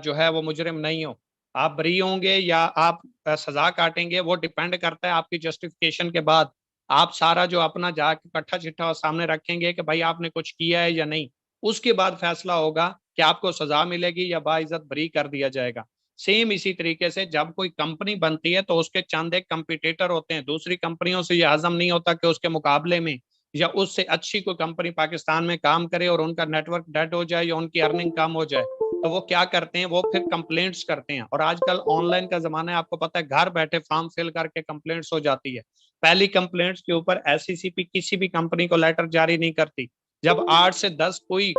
जो है वो मुजरिम नहीं हो। आप बरी होंगे या आप सजा काटेंगे, वो डिपेंड करता है आपकी जस्टिफिकेशन के बाद। आप सारा जो अपना जाके कट्ठा चिट्ठा सामने रखेंगे कि भाई आपने कुछ किया है या नहीं, उसके बाद फैसला होगा कि आपको सजा मिलेगी या बाइज्जत बरी कर दिया जाएगा। सेम इसी तरीके से जब कोई कंपनी बनती है तो उसके चंद एक कंपटीटर होते हैं। दूसरी कंपनियों से ये हजम नहीं होता कि उसके मुकाबले में या उससे अच्छी कोई कंपनी पाकिस्तान में काम करे और उनका नेटवर्क डेड हो जाए या उनकी अर्निंग कम हो जाए, तो वो क्या करते हैं, वो फिर कंप्लेंट्स करते हैं। और आजकल ऑनलाइन का जमाना है, आपको पता है, घर बैठे फॉर्म फिल करके कंप्लेंट्स हो जाती है। पहली कंप्लेंट्स के ऊपर एससीसीपी किसी भी कंपनी को लेटर जारी नहीं करती। जब 8 से 10 कोई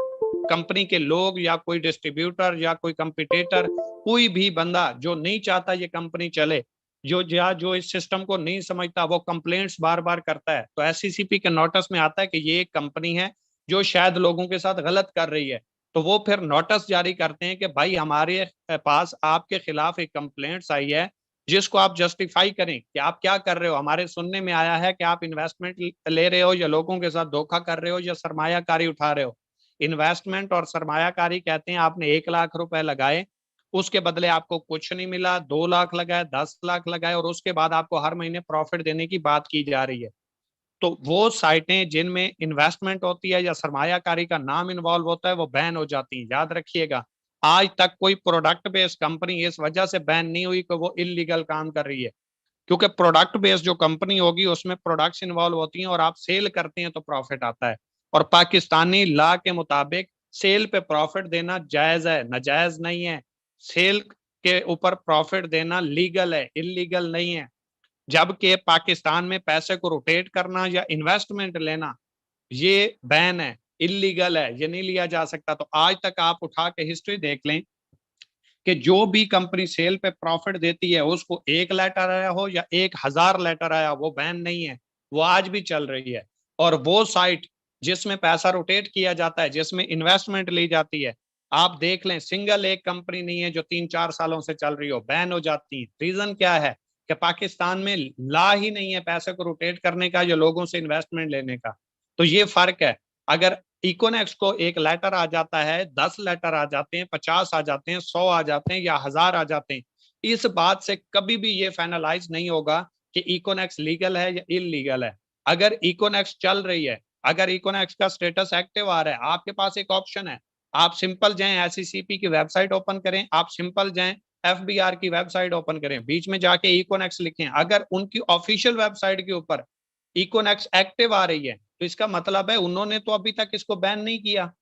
कंपनी के लोग या कोई डिस्ट्रीब्यूटर या कोई कंपटीटर, कोई भी बंदा जो नहीं चाहता ये कंपनी चले, जो इस सिस्टम को नहीं समझता, वो कंप्लेंट्स बार बार करता है, तो एससीसीपी के नोटिस में आता है कि ये एक कंपनी है जो शायद लोगों के साथ गलत कर रही है। तो वो फिर नोटिस जारी करते हैं कि भाई हमारे पास आपके खिलाफ एक कंप्लेंट्स आई है जिसको आप जस्टिफाई करें कि आप क्या कर रहे हो। हमारे सुनने में आया है कि आप इन्वेस्टमेंट ले रहे हो या लोगों के साथ धोखा कर रहे हो या सरमायाकारी उठा रहे हो। इन्वेस्टमेंट और सरमायाकारी कहते हैं आपने 1 लाख रुपए लगाए, उसके बदले आपको कुछ नहीं मिला, 2 लाख लगाए, 10 लाख लगाए और उसके बाद आपको हर महीने प्रॉफिट देने की बात की जा रही है। तो वो साइटें जिनमें इन्वेस्टमेंट होती है या सरमायाकारी का नाम इन्वॉल्व होता है वो बैन हो जाती हैं। याद रखिएगा, आज तक कोई प्रोडक्ट बेस्ड कंपनी इस वजह से बैन नहीं हुई कि वो इलीगल काम कर रही है, क्योंकि प्रोडक्ट बेस्ड जो कंपनी होगी उसमें प्रोडक्ट्स इन्वॉल्व होती हैं और आप सेल करते हैं तो प्रॉफिट आता है। और पाकिस्तानी लॉ के मुताबिक सेल पे प्रॉफिट देना जायज है, नाजायज नहीं है। सेल के ऊपर प्रॉफिट देना लीगल है, इलीगल नहीं है। जबकि पाकिस्तान में पैसे को रोटेट करना या इन्वेस्टमेंट लेना ये बैन है, इलीगल है, ये नहीं लिया जा सकता। तो आज तक आप उठा के हिस्ट्री देख लें कि जो भी कंपनी सेल पे प्रॉफिट देती है उसको 1 लेटर आया हो या 1,000 लेटर आया, वो बैन नहीं है, वो आज भी चल रही है। और वो साइट जिसमें पैसा रोटेट किया जाता है, जिसमें इन्वेस्टमेंट ली जाती है, आप देख लें सिंगल एक कंपनी नहीं है जो 3-4 सालों से चल रही हो, बैन हो जाती है। रीजन क्या है कि पाकिस्तान में ला ही नहीं है पैसे को रोटेट करने का या लोगों से इन्वेस्टमेंट लेने का। तो ये फर्क है। अगर इकोनेक्स को 1 लेटर आ जाता है, 10 लेटर आ जाते हैं, 50 आ जाते हैं, 100 आ जाते हैं या 1000 आ जाते हैं, इस बात से कभी भी ये फाइनलाइज नहीं होगा कि इकोनेक्स लीगल है या इलीगल है। अगर इकोनेक्स चल रही है, अगर इकोनेक्स का स्टेटस एक्टिव आ रहा है, आपके पास एक ऑप्शन है। आप सिंपल जाएं एससीसीपी की वेबसाइट ओपन करें, आप सिंपल जाएं एफबीआर की वेबसाइट ओपन करें, बीच में जाके इकोनेक्स लिखें। अगर उनकी ऑफिशियल वेबसाइट के ऊपर इकोनेक्स एक्टिव आ रही है, तो इसका मतलब है उन्होंने तो अभी तक इसको बैन नहीं किया।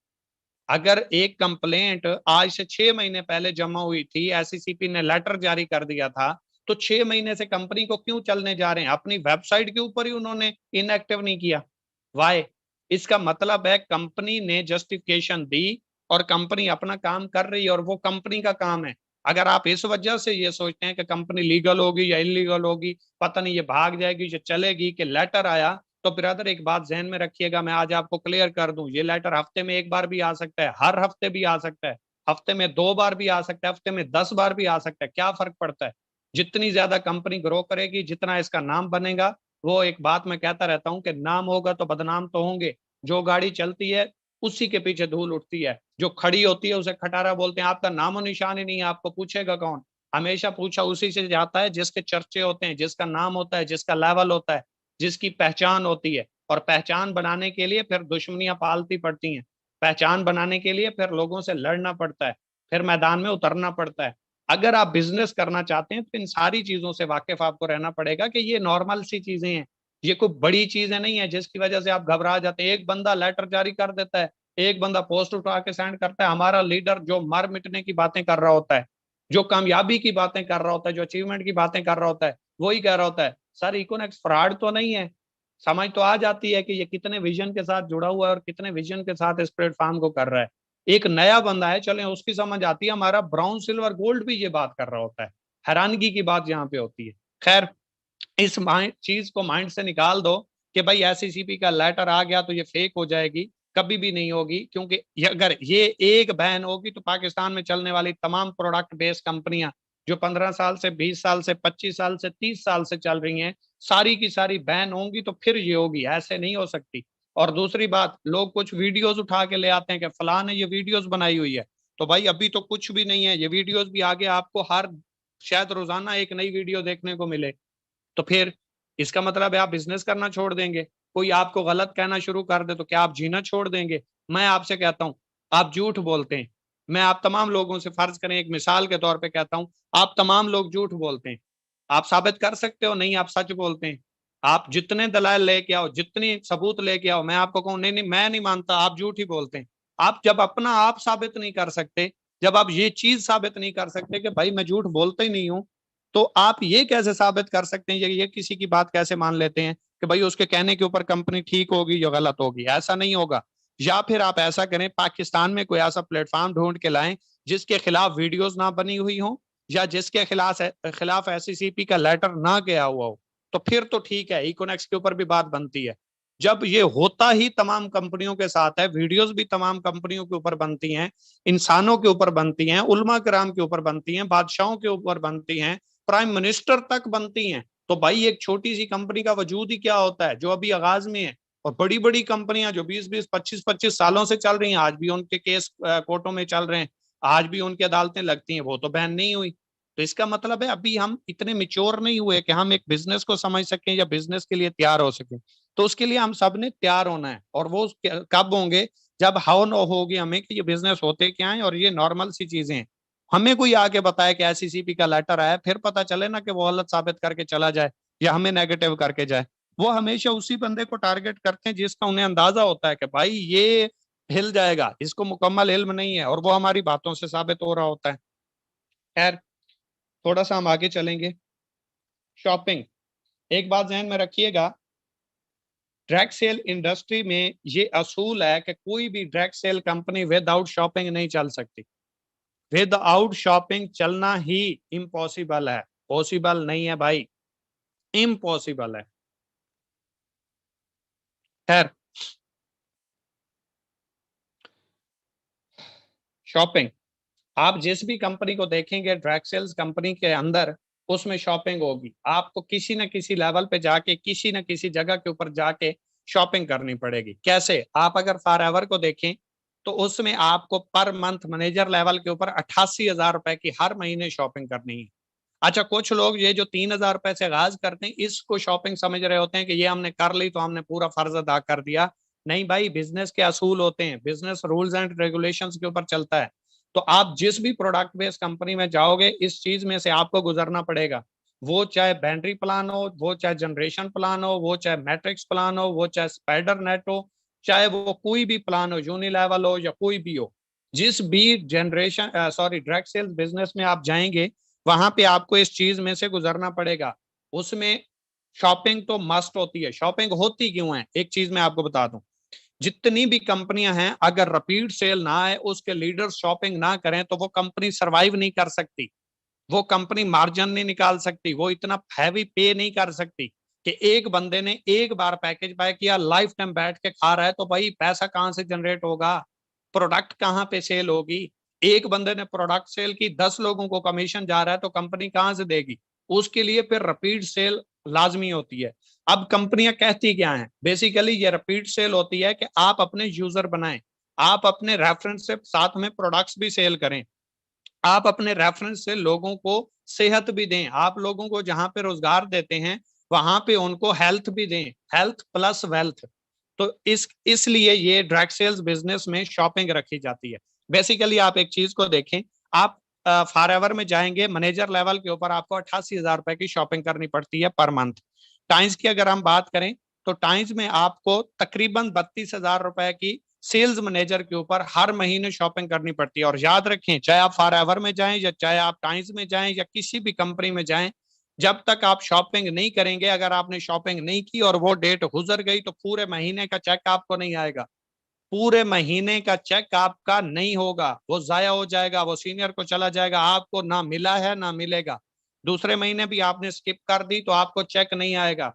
अगर एक कंप्लेंट आज से 6 महीने पहले जमा हुई थी, एससीसीपी ने लेटर जारी कर दिया था, तो 6 महीने से कंपनी को क्यों चलने जा रहे हैं? अपनी वेबसाइट के ऊपर ही उन्होंने इनएक्टिव नहीं किया। वाई? इसका मतलब है कंपनी ने जस्टिफिकेशन दी और कंपनी अपना काम कर रही है और वो कंपनी का काम है। अगर आप इस वजह से ये सोचते हैं कि कंपनी लीगल होगी या इलीगल होगी, पता नहीं ये भाग जाएगी या चलेगी, कि लेटर आया, तो ब्रदर एक बात ध्यान में रखिएगा, मैं आज आपको क्लियर कर दूं, ये लेटर हफ्ते में एक बार भी आ सकता है, हर हफ्ते भी आ सकता है, हफ्ते में 2 बार भी आ सकता है, हफ्ते में 10 बार भी आ सकता है, क्या फर्क पड़ता है? जितनी ज्यादा कंपनी ग्रो करेगी, जितना इसका नाम बनेगा, वो एक बात मैं कहता रहता हूं कि नाम होगा तो बदनाम तो होंगे। जो गाड़ी चलती है उसी के पीछे धूल उठती है, जो खड़ी होती है उसे खटारा बोलते हैं। आपका नामो निशान ही नहीं है, आपको पूछेगा कौन? हमेशा पूछा उसी से जाता है जिसके चर्चे होते हैं, जिसका नाम होता है, जिसका लेवल होता है, जिसकी पहचान होती है। और पहचान बनाने के लिए फिर दुश्मनियां पालती पड़ती हैं, पहचान बनाने के लिए फिर लोगों से लड़ना पड़ता है, फिर मैदान में उतरना पड़ता है। अगर आप बिजनेस करना चाहते हैं तो इन सारी चीजों से वाकिफ आपको रहना पड़ेगा कि ये नॉर्मल सी चीजें हैं, ये कोई बड़ी चीजें नहीं है जिसकी वजह से आप घबरा जाते हैं। एक बंदा लेटर जारी कर देता है, एक बंदा पोस्ट उठा के सेंड करता है, हमारा लीडर जो मर मिटने की बातें कर रहा होता है, जो कामयाबी की बातें कर रहा होता है, जो अचीवमेंट की बातें कर रहा होता है, वही कह रहा होता है सर इकोनेक्स फ्रॉड तो नहीं है। समझ तो आ जाती है कि ये कितने विजन के साथ जुड़ा हुआ है और कितने विजन के साथ इस प्लेटफॉर्म को कर रहा है। एक नया बंदा है, चले उसकी समझ आती है, हमारा ब्राउन सिल्वर गोल्ड भी ये बात कर रहा होता है। हैरानगी की बात यहाँ पे होती है। खैर, इस चीज को माइंड से निकाल दो कि भाई एससीसीपी का लेटर आ गया तो ये फेक हो जाएगी, कभी भी नहीं होगी। क्योंकि अगर ये एक बैन होगी तो पाकिस्तान में चलने वाली तमाम प्रोडक्ट बेस्ड कंपनियां जो 15 साल से 20 साल से 25 साल से 30 साल से चल रही हैं, सारी की सारी बैन होंगी, तो फिर ये होगी, ऐसे नहीं हो सकती। और दूसरी बात, लोग कुछ वीडियोस उठा के ले आते हैं कि फलां ने ये वीडियोस बनाई हुई है, तो भाई अभी तो कुछ भी नहीं है, ये वीडियोस भी आगे आपको हर शायद रोजाना एक नई वीडियो देखने को मिले। तो फिर इसका मतलब है आप बिजनेस करना छोड़ देंगे? कोई आपको गलत कहना शुरू कर दे तो क्या आप जीना छोड़ देंगे? मैं आपसे कहता हूं, आप झूठ बोलते हैं। मैं आप तमाम लोगों से, फर्ज करें एक मिसाल के तौर पे कहता हूं, आप तमाम लोग झूठ बोलते हैं, आप साबित कर सकते हो? नहीं, आप सच बोलते हैं। आप जितने दलाल लेके आओ, जितनी सबूत लेके आओ, मैं आपको कहूं नहीं नहीं मैं नहीं मानता, आप झूठ ही बोलते हैं। आप जब अपना आप साबित नहीं कर सकते, जब आप ये चीज साबित नहीं कर सकते कि भाई मैं झूठ बोलता ही नहीं हूं, तो आप ये कैसे साबित कर सकते हैं? ये किसी की बात कैसे मान लेते हैं कि भाई उसके कहने के ऊपर कंपनी ठीक होगी या गलत होगी? ऐसा नहीं होगा। या फिर आप ऐसा करें, पाकिस्तान में कोई ऐसा प्लेटफॉर्म ढूंढ के लाएं जिसके खिलाफ वीडियोस ना बनी हुई हो, या जिसके खिलाफ एससीसीपी का लेटर ना गया हुआ हो, तो फिर तो ठीक है, इकोनेक्स के ऊपर भी बात बनती है। जब ये होता ही तमाम कंपनियों के साथ है, वीडियोस भी तमाम कंपनियों के ऊपर बनती हैं, इंसानों के ऊपर बनती हैं, उलमा कराम के ऊपर बनती हैं, बादशाहों के ऊपर बनती हैं, प्राइम मिनिस्टर तक बनती हैं, तो भाई एक छोटी सी कंपनी का वजूद ही क्या होता है जो अभी आगाज में है। और बड़ी बड़ी कंपनियां जो 20-20 25-25 सालों से चल रही हैं, आज भी उनके केस कोर्टों में चल रहे हैं, आज भी उनकी अदालतें लगती हैं, वो तो बैन नहीं हुई। तो इसका मतलब है अभी हम इतने मिच्योर नहीं हुए कि हम एक बिजनेस को समझ सकें या बिजनेस के लिए तैयार हो सकें। तो उसके लिए हम सब ने तैयार होना है, और वो कब होंगे? जब हाउ नो होगी हमें कि ये बिजनेस होते क्या है और ये नॉर्मल सी चीजें हैं। हमें कोई आके बताए कि एससीसीपी का लेटर आया, फिर पता चले ना कि वो गलत साबित करके चला जाए या हमें नेगेटिव करके जाए। वो हमेशा उसी बंदे को टारगेट करते हैं जिसका उन्हें अंदाजा होता है कि भाई ये हिल जाएगा, इसको मुकम्मल इल्म नहीं है, और वो हमारी बातों से साबित हो रहा होता है। खैर, थोड़ा सा हम आगे चलेंगे। शॉपिंग, एक बात ध्यान में रखिएगा, डायरेक्ट सेल इंडस्ट्री में ये असूल है कि कोई भी direct sale company without shopping नहीं चल सकती। विदाउट शॉपिंग चलना ही इम्पॉसिबल है, पॉसिबल नहीं है भाई, इम्पॉसिबल है। खैर, शॉपिंग, आप जिस भी कंपनी को देखेंगे डायरेक्ट सेल्स कंपनी के अंदर, उसमें शॉपिंग होगी। आपको किसी न किसी लेवल पे जाके, किसी न किसी जगह के ऊपर जाके शॉपिंग करनी पड़ेगी। कैसे? आप अगर फॉरएवर को देखें तो उसमें आपको पर मंथ मैनेजर लेवल के ऊपर 88,000 रुपए की हर महीने शॉपिंग करनी है। अच्छा, कुछ लोग ये जो 3,000 रुपए से आगाज करते हैं, इसको शॉपिंग समझ रहे होते हैं कि ये हमने कर ली तो हमने पूरा फर्ज अदा कर दिया। नहीं भाई, बिजनेस के असूल होते हैं, बिजनेस रूल्स एंड रेगुलेशंस के ऊपर चलता है। तो आप जिस भी प्रोडक्ट बेस्ड कंपनी में जाओगे, इस चीज में से आपको गुजरना पड़ेगा। वो चाहे बाइनरी प्लान हो, वो चाहे जनरेशन प्लान हो, वो चाहे मैट्रिक्स प्लान हो, वो चाहे स्पाइडर नेट हो, चाहे वो कोई भी प्लान हो, यूनिलेवल हो या कोई भी हो, जिस भी जनरेशन डायरेक्ट सेल्स बिजनेस में आप जाएंगे, वहां पे आपको इस चीज में से गुजरना पड़ेगा। उसमें शॉपिंग तो मस्ट होती है। शॉपिंग होती क्यों है, एक चीज मैं आपको बता दूं, जितनी भी कंपनियां हैं, अगर रिपीट सेल ना आए, उसके लीडर्स शॉपिंग ना करें, तो वो कंपनी सरवाइव नहीं कर सकती, वो कंपनी मार्जिन नहीं निकाल सकती, वो इतना हैवी पे नहीं कर सकती कि एक बंदे ने एक बार पैकेज बाय किया, लाइफ टाइम बैठ के खा रहा है, तो भाई पैसा कहां से जनरेट होगा, प्रोडक्ट कहां पे सेल होगी। एक बंदे ने प्रोडक्ट सेल की, 10 लोगों को कमीशन जा रहा है, तो कंपनी कहां से देगी। उसके लिए फिर रिपीट सेल लाजमी होती है। अब कंपनियां कहती क्या है, बेसिकली ये रिपीट सेल होती है कि आप अपने यूजर बनाएं, आप अपने रेफरेंस से साथ में प्रोडक्ट्स भी सेल करें, आप अपने रेफरेंस से लोगों को सेहत भी दें, आप लोगों को जहां पे रोजगार देते हैं वहां पे उनको हेल्थ भी दें, हेल्थ प्लस वेल्थ। तो इसलिए ये डायरेक्ट सेल्स बिजनेस में शॉपिंग रखी जाती है। बेसिकली आप एक चीज को देखें, आप फॉर एवर में जाएंगे, मैनेजर लेवल के ऊपर आपको 88,000 रुपए की शॉपिंग करनी पड़ती है पर मंथ। टाइम्स की अगर हम बात करें, तो टाइम्स में आपको तकरीबन 32,000 रुपए की सेल्स मैनेजर के ऊपर हर महीने शॉपिंग करनी पड़ती है। और याद रखें, चाहे आप फॉर एवर में जाएं या चाहे आप टाइम्स में जाएं या किसी भी कंपनी में जाएं, जब तक आप शॉपिंग नहीं करेंगे, अगर आपने शॉपिंग नहीं की और वो डेट गुजर गई, तो पूरे महीने का चेक आपको नहीं आएगा, पूरे महीने का चेक आपका नहीं होगा, वो जाया हो जाएगा, वो सीनियर को चला जाएगा, आपको ना मिला है ना मिलेगा। दूसरे महीने भी आपने स्किप कर दी तो आपको चेक नहीं आएगा।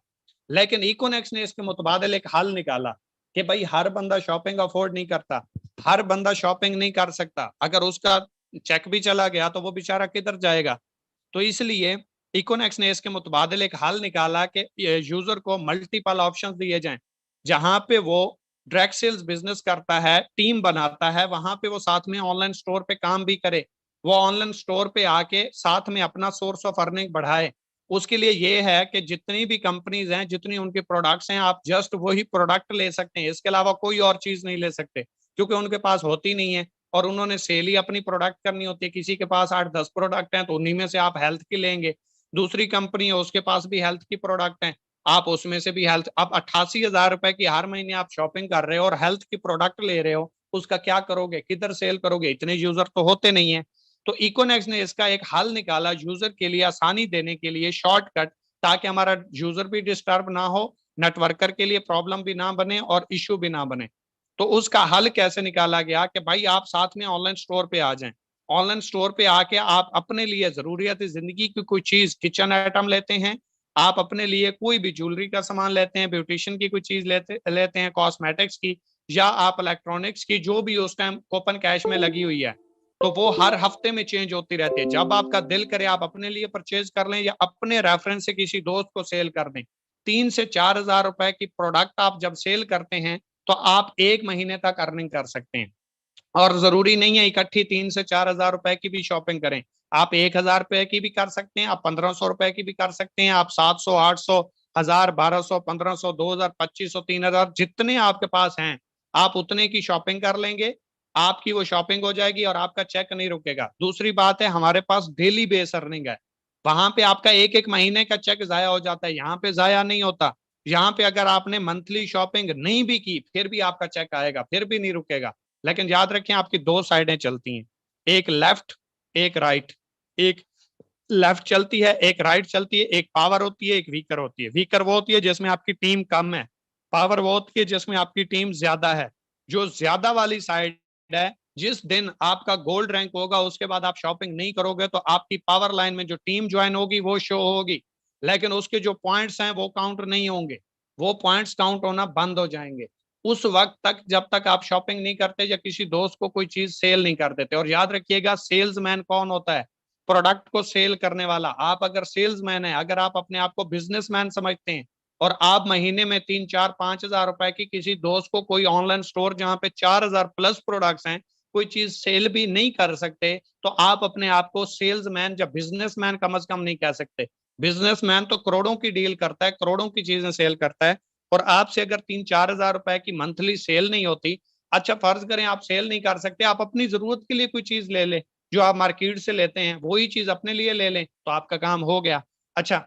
लेकिन इकोनेक्स ने इसके मुतबादिल एक हल निकाला कि भाई हर बंदा शॉपिंग अफोर्ड नहीं करता, हर बंदा शॉपिंग नहीं कर सकता, अगर उसका चेक भी चला गया तो वो बेचारा किधर जाएगा। तो इसलिए इकोनेक्स ने इसके मुतबादिल एक हल निकाला कि यूजर को मल्टीपल ऑप्शंस दिए जाएं, जहां पे वो डायरेक्ट सेल्स बिजनेस करता है, टीम बनाता है, वहां पे वो साथ में ऑनलाइन स्टोर पे काम भी करे, वो ऑनलाइन स्टोर पे आके साथ में अपना सोर्स ऑफ अर्निंग बढ़ाए। उसके लिए ये है कि जितनी भी कंपनीज हैं, जितनी उनके प्रोडक्ट्स हैं, आप जस्ट वही प्रोडक्ट ले सकते हैं, इसके अलावा कोई और चीज नहीं ले सकते, क्योंकि उनके पास होती नहीं है और उन्होंने सेल ही अपनी प्रोडक्ट करनी होती है। किसी के पास 8-10 प्रोडक्ट हैं तो उन्हीं में से आप हेल्थ की लेंगे, दूसरी कंपनी है उसके पास भी हेल्थ की प्रोडक्ट है, आप उसमें से भी हेल्थ। अब 88,000 रुपए की हर महीने आप शॉपिंग कर रहे हो और हेल्थ की प्रोडक्ट ले रहे हो, उसका क्या करोगे, किधर सेल करोगे, इतने यूजर तो होते नहीं है। तो इकोनेक्स ने इसका एक हल निकाला यूजर के लिए आसानी देने के लिए, शॉर्टकट, ताकि हमारा यूजर भी डिस्टर्ब ना हो, नेटवर्कर के लिए प्रॉब्लम भी ना बने और इश्यू भी ना बने। तो उसका हल कैसे निकाला गया कि भाई आप साथ में ऑनलाइन स्टोर पे आ जाएं, ऑनलाइन स्टोर पे आके आप अपने लिए जरूरियत जिंदगी की कोई चीज, किचन आइटम लेते हैं, आप अपने लिए कोई भी ज्वेलरी का सामान लेते हैं, ब्यूटिशियन की कोई चीज लेते लेते हैं, कॉस्मेटिक्स की, या आप इलेक्ट्रॉनिक्स की, जो भी उस टाइम कूपन कैश में लगी हुई है, तो वो हर हफ्ते में चेंज होती रहती है। जब आपका दिल करे आप अपने लिए परचेज कर लें या अपने रेफरेंस से किसी दोस्त को सेल कर दें। 3 से 4 हजार रुपए की प्रोडक्ट आप जब सेल करते हैं तो आप एक महीने तक अर्निंग कर सकते हैं। और जरूरी नहीं है इकट्ठी 3 से 4 हजार रुपए की भी शॉपिंग करें, आप 1 हजार रुपए की भी कर सकते हैं, आप 1500 रुपए की भी कर सकते हैं, आप 700, 800, 1000, 1200, 1500, 2000, 2500, 3000, जितने आपके पास हैं आप उतने की शॉपिंग कर लेंगे, आपकी वो शॉपिंग हो जाएगी और आपका चेक नहीं रुकेगा। दूसरी बात है, हमारे पास डेली बेस अर्निंग है, वहां पे आपका एक एक महीने का चेक जाया हो जाता है, यहाँ पे जाया नहीं होता। यहाँ पे अगर आपने मंथली शॉपिंग नहीं भी की फिर भी आपका चेक आएगा, फिर भी नहीं रुकेगा। लेकिन याद रखें, आपकी दो साइडें चलती हैं, एक लेफ्ट एक राइट, एक लेफ्ट चलती है एक राइट चलती है, एक पावर होती है एक वीकर होती है। वीकर वो होती है जिसमें आपकी टीम कम है, पावर वो होती है जिसमें आपकी टीम ज्यादा है। जो ज्यादा वाली साइड है, जिस दिन आपका गोल्ड रैंक होगा उसके बाद आप शॉपिंग नहीं करोगे तो आपकी पावर लाइन में जो टीम ज्वाइन होगी वो शो होगी, लेकिन उसके जो पॉइंट्स हैं वो काउंट नहीं होंगे, वो पॉइंट्स काउंट होना बंद हो जाएंगे उस वक्त तक जब तक आप शॉपिंग नहीं करते या किसी दोस्त को कोई चीज सेल नहीं कर देते। और याद रखिएगा, सेल्समैन कौन होता है, प्रोडक्ट को सेल करने वाला। आप अगर सेल्समैन है, अगर आप अपने आप को बिजनेसमैन समझते हैं और आप महीने में 3, 4, 5 हजार रुपए की किसी दोस्त को कोई ऑनलाइन स्टोर जहां पे 4 हजार प्लस प्रोडक्ट्स हैं कोई चीज सेल भी नहीं कर सकते, तो आप अपने आप को सेल्समैन या बिजनेसमैन कम से कम नहीं कह सकते। बिजनेसमैन तो करोड़ों की डील करता है, करोड़ों की चीजें सेल करता है, और आपसे अगर 3, 4 हजार रुपए की मंथली सेल नहीं होती, अच्छा फर्ज करें आप सेल नहीं कर सकते, आप अपनी जरूरत के लिए कोई चीज ले लें जो आप मार्केट से लेते हैं, वही चीज अपने लिए ले लें तो आपका काम हो गया। अच्छा,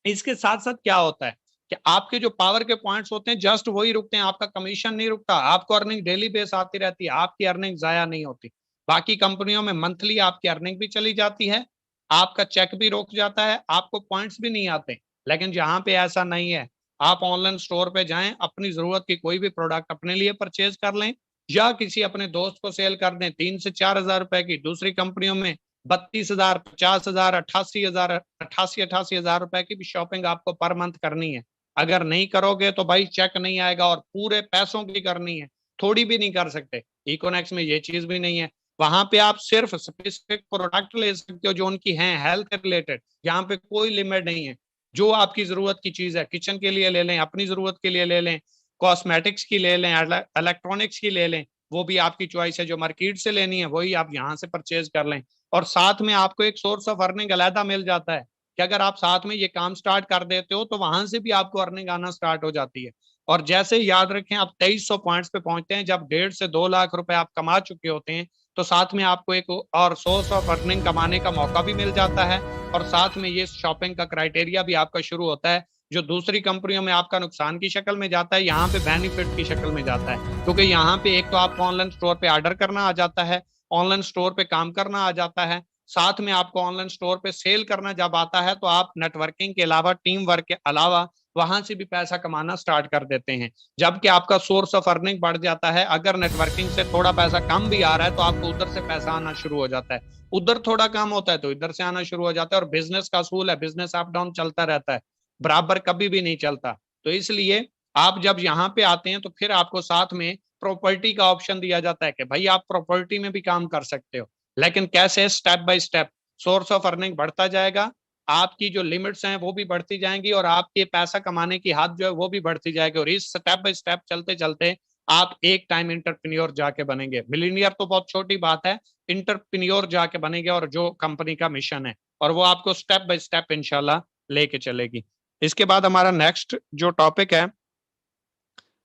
इसके साथ साथ क्या होता है कि आपके जो पावर के पॉइंट्स होते हैं जस्ट वही रुकते हैं, आपका कमीशन नहीं रुकता, आपको अर्निंग डेली बेस आती रहती है, आपकी अर्निंग जाया नहीं होती। बाकी कंपनियों में मंथली आपकी अर्निंग भी चली जाती है, आपका चेक भी रुक जाता है, आपको पॉइंट्स भी नहीं आते। लेकिन जहां पे ऐसा नहीं है, आप ऑनलाइन स्टोर पे जाएं, अपनी जरूरत की कोई भी प्रोडक्ट अपने लिए परचेज कर लें या किसी अपने दोस्त को सेल कर दें 3 से 4 हजार रुपए की, दूसरी कंपनियों में 32,000, 50,000, 88,000, 88,000 रुपए की भी शॉपिंग आपको पर मंथ करनी है। अगर नहीं करोगे तो भाई चेक नहीं आएगा, और पूरे पैसों की करनी है, थोड़ी भी नहीं कर सकते। इकोनेक्स में ये चीज भी नहीं है। वहां पे आप सिर्फ स्पेसिफिक प्रोडक्ट ले सकते हो जो उनकी हैं हेल्थ रिलेटेड, यहाँ पे कोई लिमिट नहीं है। जो आपकी जरूरत की चीज है, किचन के लिए ले लें, अपनी जरूरत के लिए ले लें, कॉस्मेटिक्स की ले लें, इलेक्ट्रॉनिक्स की ले लें, वो भी आपकी चॉइस है। जो मार्केट से लेनी है वही आप यहाँ से परचेज कर लें। और साथ में आपको एक सोर्स ऑफ अर्निंग अलहदा मिल जाता है कि अगर आप साथ में ये काम स्टार्ट कर देते हो तो वहां से भी आपको अर्निंग आना स्टार्ट हो जाती है। और जैसे याद रखें, आप 2300 पॉइंट्स पे पहुंचते हैं, जब 1.5 से 2 लाख रुपए आप कमा चुके होते हैं, तो साथ में आपको एक और सोर्स ऑफ अर्निंग कमाने का मौका भी मिल जाता है। और साथ में ये शॉपिंग का क्राइटेरिया भी आपका शुरू होता है, जो दूसरी कंपनियों में आपका नुकसान की शक्ल में जाता है, यहाँ पे बेनिफिट की शक्ल में जाता है। क्योंकि यहाँ पे एक तो आपको ऑनलाइन स्टोर पे ऑर्डर करना आ जाता है, ऑनलाइन स्टोर पे काम करना आ जाता है, साथ में आपको ऑनलाइन स्टोर पे सेल करना जब आता है तो आप नेटवर्किंग के अलावा, टीम वर्क के अलावा वहां से भी पैसा कमाना स्टार्ट कर देते हैं। जबकि आपका सोर्स ऑफ अर्निंग बढ़ जाता है। अगर नेटवर्किंग से थोड़ा पैसा कम भी आ रहा है तो आपको उधर से पैसा आना शुरू हो जाता है, उधर थोड़ा कम होता है तो इधर से आना शुरू हो जाता है। और बिजनेस का असूल है, बिजनेस अप डाउन चलता रहता है, बराबर कभी भी नहीं चलता। तो इसलिए आप जब यहाँ पे आते हैं तो फिर आपको साथ में प्रॉपर्टी का ऑप्शन दिया जाता है कि भाई आप प्रॉपर्टी में भी काम कर सकते हो। लेकिन कैसे? Step by step source of earning बढ़ता जाएगा, आपकी जो लिमिट्स हैं वो भी बढ़ती जाएंगी, और आपके पैसा कमाने की हद जो है वो भी बढ़ती जाएगी। और इस स्टेप बाय स्टेप चलते चलते आप एक टाइम इंटरप्रेन्योर जाके बनेंगे। मिलीनियर तो बहुत छोटी बात है, इंटरप्रेन्योर जाके बनेंगे, और जो कंपनी का मिशन है और वो आपको स्टेप बाय स्टेप इंशाल्लाह लेके चलेगी। इसके बाद हमारा नेक्स्ट जो टॉपिक है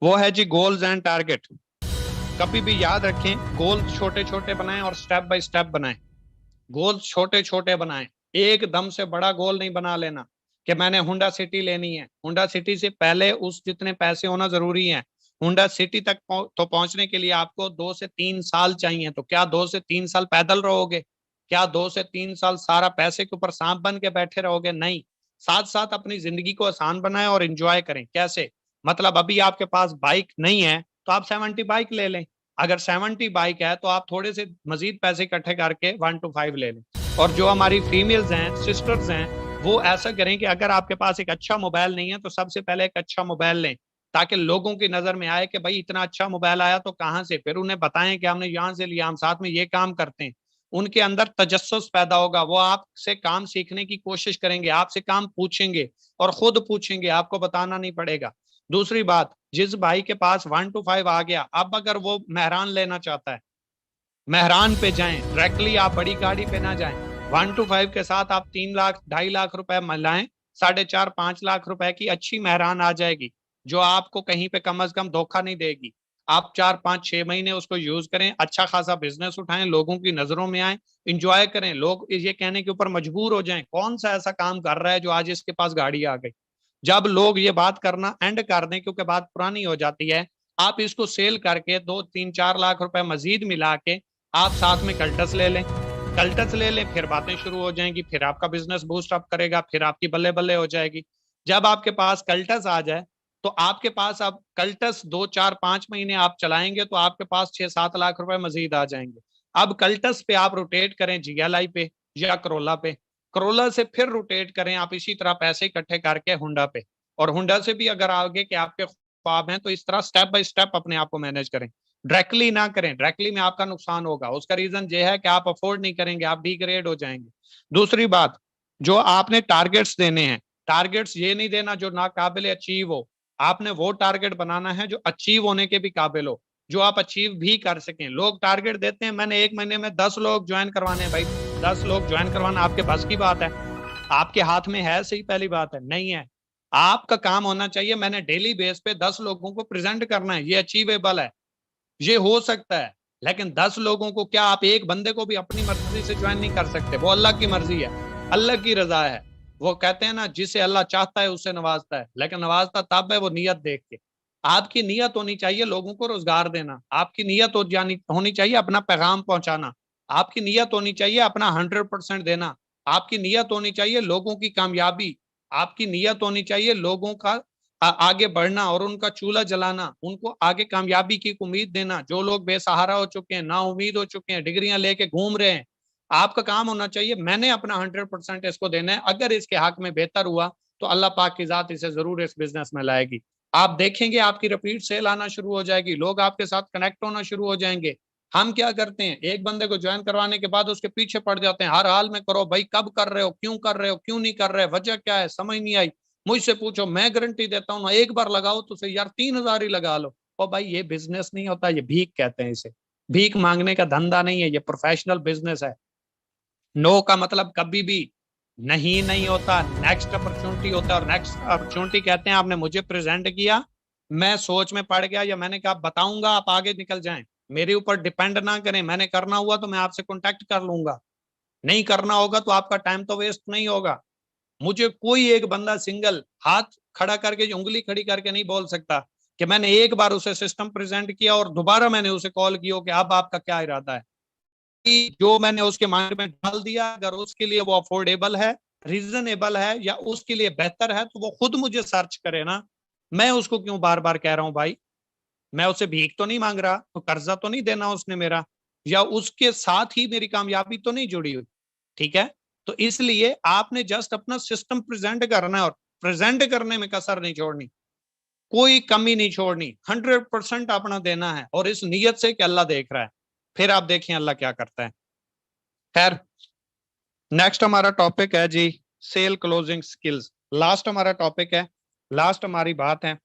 वो है जी गोल्स एंड टारगेट। कभी भी याद रखें, गोल्स छोटे छोटे बनाएं और स्टेप बाय स्टेप बनाएं। गोल्स छोटे छोटे बनाएं, एकदम से बड़ा गोल नहीं बना लेना कि मैंने हुंडा सिटी लेनी है। हुंडा सिटी से पहले उस जितने पैसे होना जरूरी है। हुंडा सिटी तक तो पहुंचने के लिए आपको 2 से 3 साल चाहिए। तो क्या 2 से 3 साल पैदल रहोगे? क्या 2 से 3 साल सारा पैसे के ऊपर सांप बन के बैठे रहोगे? नहीं। साथ साथ अपनी जिंदगी को आसान बनाएं और एंजॉय करें। कैसे? मतलब अभी आपके पास बाइक नहीं है तो आप 70 बाइक ले लें। अगर 70 बाइक है तो आप थोड़े से मजीद पैसे इकट्ठे करके 1 to 5 ले लें। और जो हमारी फीमेल्स हैं, सिस्टर्स हैं, वो ऐसा करें कि अगर आपके पास एक अच्छा मोबाइल नहीं है तो सबसे पहले एक अच्छा मोबाइल लें, ताकि लोगों की नजर में आए कि भाई इतना अच्छा मोबाइल आया तो कहाँ से। फिर उन्हें बताएं कि हमने यहाँ से लिया, हम साथ में ये काम करते हैं। उनके अंदर तजस्सुस पैदा होगा, वो आपसे काम सीखने की कोशिश करेंगे, आपसे काम पूछेंगे और खुद पूछेंगे, आपको बताना नहीं पड़ेगा। दूसरी बात, जिस भाई के पास 1 to 5 आ गया, अब अगर वो मेहरान लेना चाहता है, मेहरान पे जाएं, डायरेक्टली आप बड़ी गाड़ी पे ना जाएं। 1 to 5 के साथ आप 3 लाख 2.5 लाख रुपए मिलाएं, 4.5-5 लाख रुपए की अच्छी मेहरान आ जाएगी, जो आपको कहीं पे कम से कम धोखा नहीं देगी। आप 4-5-6 महीने उसको यूज करें, अच्छा खासा बिजनेस उठाएं, लोगों की नजरों में आए, इंजॉय करें। लोग ये कहने के ऊपर मजबूर हो जाएं कौन सा ऐसा काम कर रहा है जो आज इसके पास गाड़ी आ गई। जब लोग ये बात करना एंड कर दें, क्योंकि बात पुरानी हो जाती है, आप इसको सेल करके 2-3-4 लाख रुपए मजीद मिला के आप साथ में कल्टस ले लें। कल्टस ले लें, फिर बातें शुरू हो जाएंगी, फिर आपका बिजनेस बूस्ट अप करेगा, फिर आपकी बल्ले बल्ले हो जाएगी। जब आपके पास कल्टस आ जाए तो आपके पास अब कल्टस 2-4-5 महीने आप चलाएंगे तो आपके पास 6-7 लाख रुपए मजीद आ जाएंगे। अब कल्टस पे आप रोटेट करें GLI पे या करोला पे, करोला से फिर रोटेट करें आप इसी तरह पैसे इकट्ठे करके हुंडा पे, और हुंडा से भी अगर आगे के आपके ख्वाब हैं तो इस तरह स्टेप बाय स्टेप अपने आप को मैनेज करें। डायरेक्टली ना करें, डायरेक्टली में आपका नुकसान होगा। उसका रीजन ये है कि आप अफोर्ड नहीं करेंगे, आप डिग्रेड हो जाएंगे। दूसरी बात, जो आपने टारगेट्स देने हैं, टारगेट्स ये नहीं देना जो नाकाबिल अचीव हो। आपने वो टारगेट बनाना है जो अचीव होने के भी काबिल हो, जो आप अचीव भी कर सकें। लोग टारगेट देते हैं मैंने 1 महीने में 10 लोग ज्वाइन करवाने हैं। भाई 10 लोग ज्वाइन करवाना आपके बस की बात है? आपके हाथ में है? सही पहली बात है, नहीं है। आपका काम होना चाहिए मैंने डेली बेस पे 10 लोगों को प्रेजेंट करना है, ये अचीवेबल है, ये हो सकता है। लेकिन 10 लोगों को, क्या आप एक बंदे को भी अपनी मर्जी से ज्वाइन नहीं कर सकते? वो अल्लाह की मर्जी है, अल्लाह की रजा है। वो कहते हैं ना, जिसे अल्लाह चाहता है उससे नवाजता है, लेकिन नवाजता तब है वो नियत देख के। आपकी नियत होनी चाहिए लोगों को रोजगार देना, आपकी नियत होनी चाहिए अपना पैगाम पहुंचाना, आपकी नियत होनी चाहिए अपना 100% देना, आपकी नियत होनी चाहिए लोगों की कामयाबी, आपकी नियत होनी चाहिए लोगों का आगे बढ़ना और उनका चूल्हा जलाना, उनको आगे कामयाबी की उम्मीद देना। जो लोग बेसहारा हो चुके हैं, ना उम्मीद हो चुके हैं, डिग्रियां लेके घूम रहे हैं, आपका काम होना चाहिए मैंने अपना 100% इसको देना है, अगर इसके हक में बेहतर हुआ तो अल्लाह पाक की जात इसे जरूर इस बिजनेस में लाएगी। आप देखेंगे आपकी रिपीट सेल आना शुरू हो जाएगी, लोग आपके साथ कनेक्ट होना शुरू हो जाएंगे। हम क्या करते हैं, एक बंदे को ज्वाइन करवाने के बाद उसके पीछे पड़ जाते हैं, हर हाल में करो भाई, कब कर रहे हो, क्यों कर रहे हो, क्यों नहीं कर रहे, वजह क्या है, समझ नहीं आई, मुझसे पूछो, मैं गारंटी देता हूँ ना, एक बार लगाओ तो सही यार, 3,000 ही लगा लो। और भाई ये बिजनेस नहीं होता, ये भीख कहते हैं इसे। भीख मांगने का धंधा नहीं है, ये प्रोफेशनल बिजनेस है। नो का मतलब कभी भी नहीं नहीं होता, नेक्स्ट अपॉर्चुनिटी होता है। और नेक्स्ट अपॉर्चुनिटी कहते हैं आपने मुझे प्रेजेंट किया, मैं सोच में पड़ गया, या मैंने कहा बताऊंगा, आप आगे निकल जाएं, मेरे ऊपर डिपेंड ना करें, मैंने करना हुआ तो मैं आपसे कांटेक्ट कर लूंगा, नहीं करना होगा तो आपका टाइम तो वेस्ट नहीं होगा। मुझे कोई एक बंदा सिंगल हाथ खड़ा करके, उंगली खड़ी करके नहीं बोल सकता कि मैंने एक बार उसे सिस्टम प्रेजेंट किया और दोबारा मैंने उसे कॉल किया कि अब आपका क्या इरादा है। जो मैंने उसके माइंड में डाल दिया, अगर उसके लिए वो अफोर्डेबल है, रीजनेबल है, या उसके लिए बेहतर है, तो वो खुद मुझे सर्च करे ना। मैं उसको क्यों बार बार कह रहा हूं भाई, मैं उससे भीख तो नहीं मांग रहा, तो कर्जा तो नहीं देना उसने मेरा, या उसके साथ ही मेरी कामयाबी तो नहीं जुड़ी हुई। ठीक है, तो इसलिए आपने जस्ट अपना सिस्टम प्रेजेंट करना है, और प्रेजेंट करने में कसर नहीं छोड़नी, कोई कमी नहीं छोड़नी, 100% अपना देना है, और इस नीयत से कि अल्लाह देख रहा है, फिर आप देखें अल्लाह क्या करता है। खैर, नेक्स्ट हमारा टॉपिक है जी सेल क्लोजिंग स्किल्स। लास्ट हमारा टॉपिक है, लास्ट हमारी बात है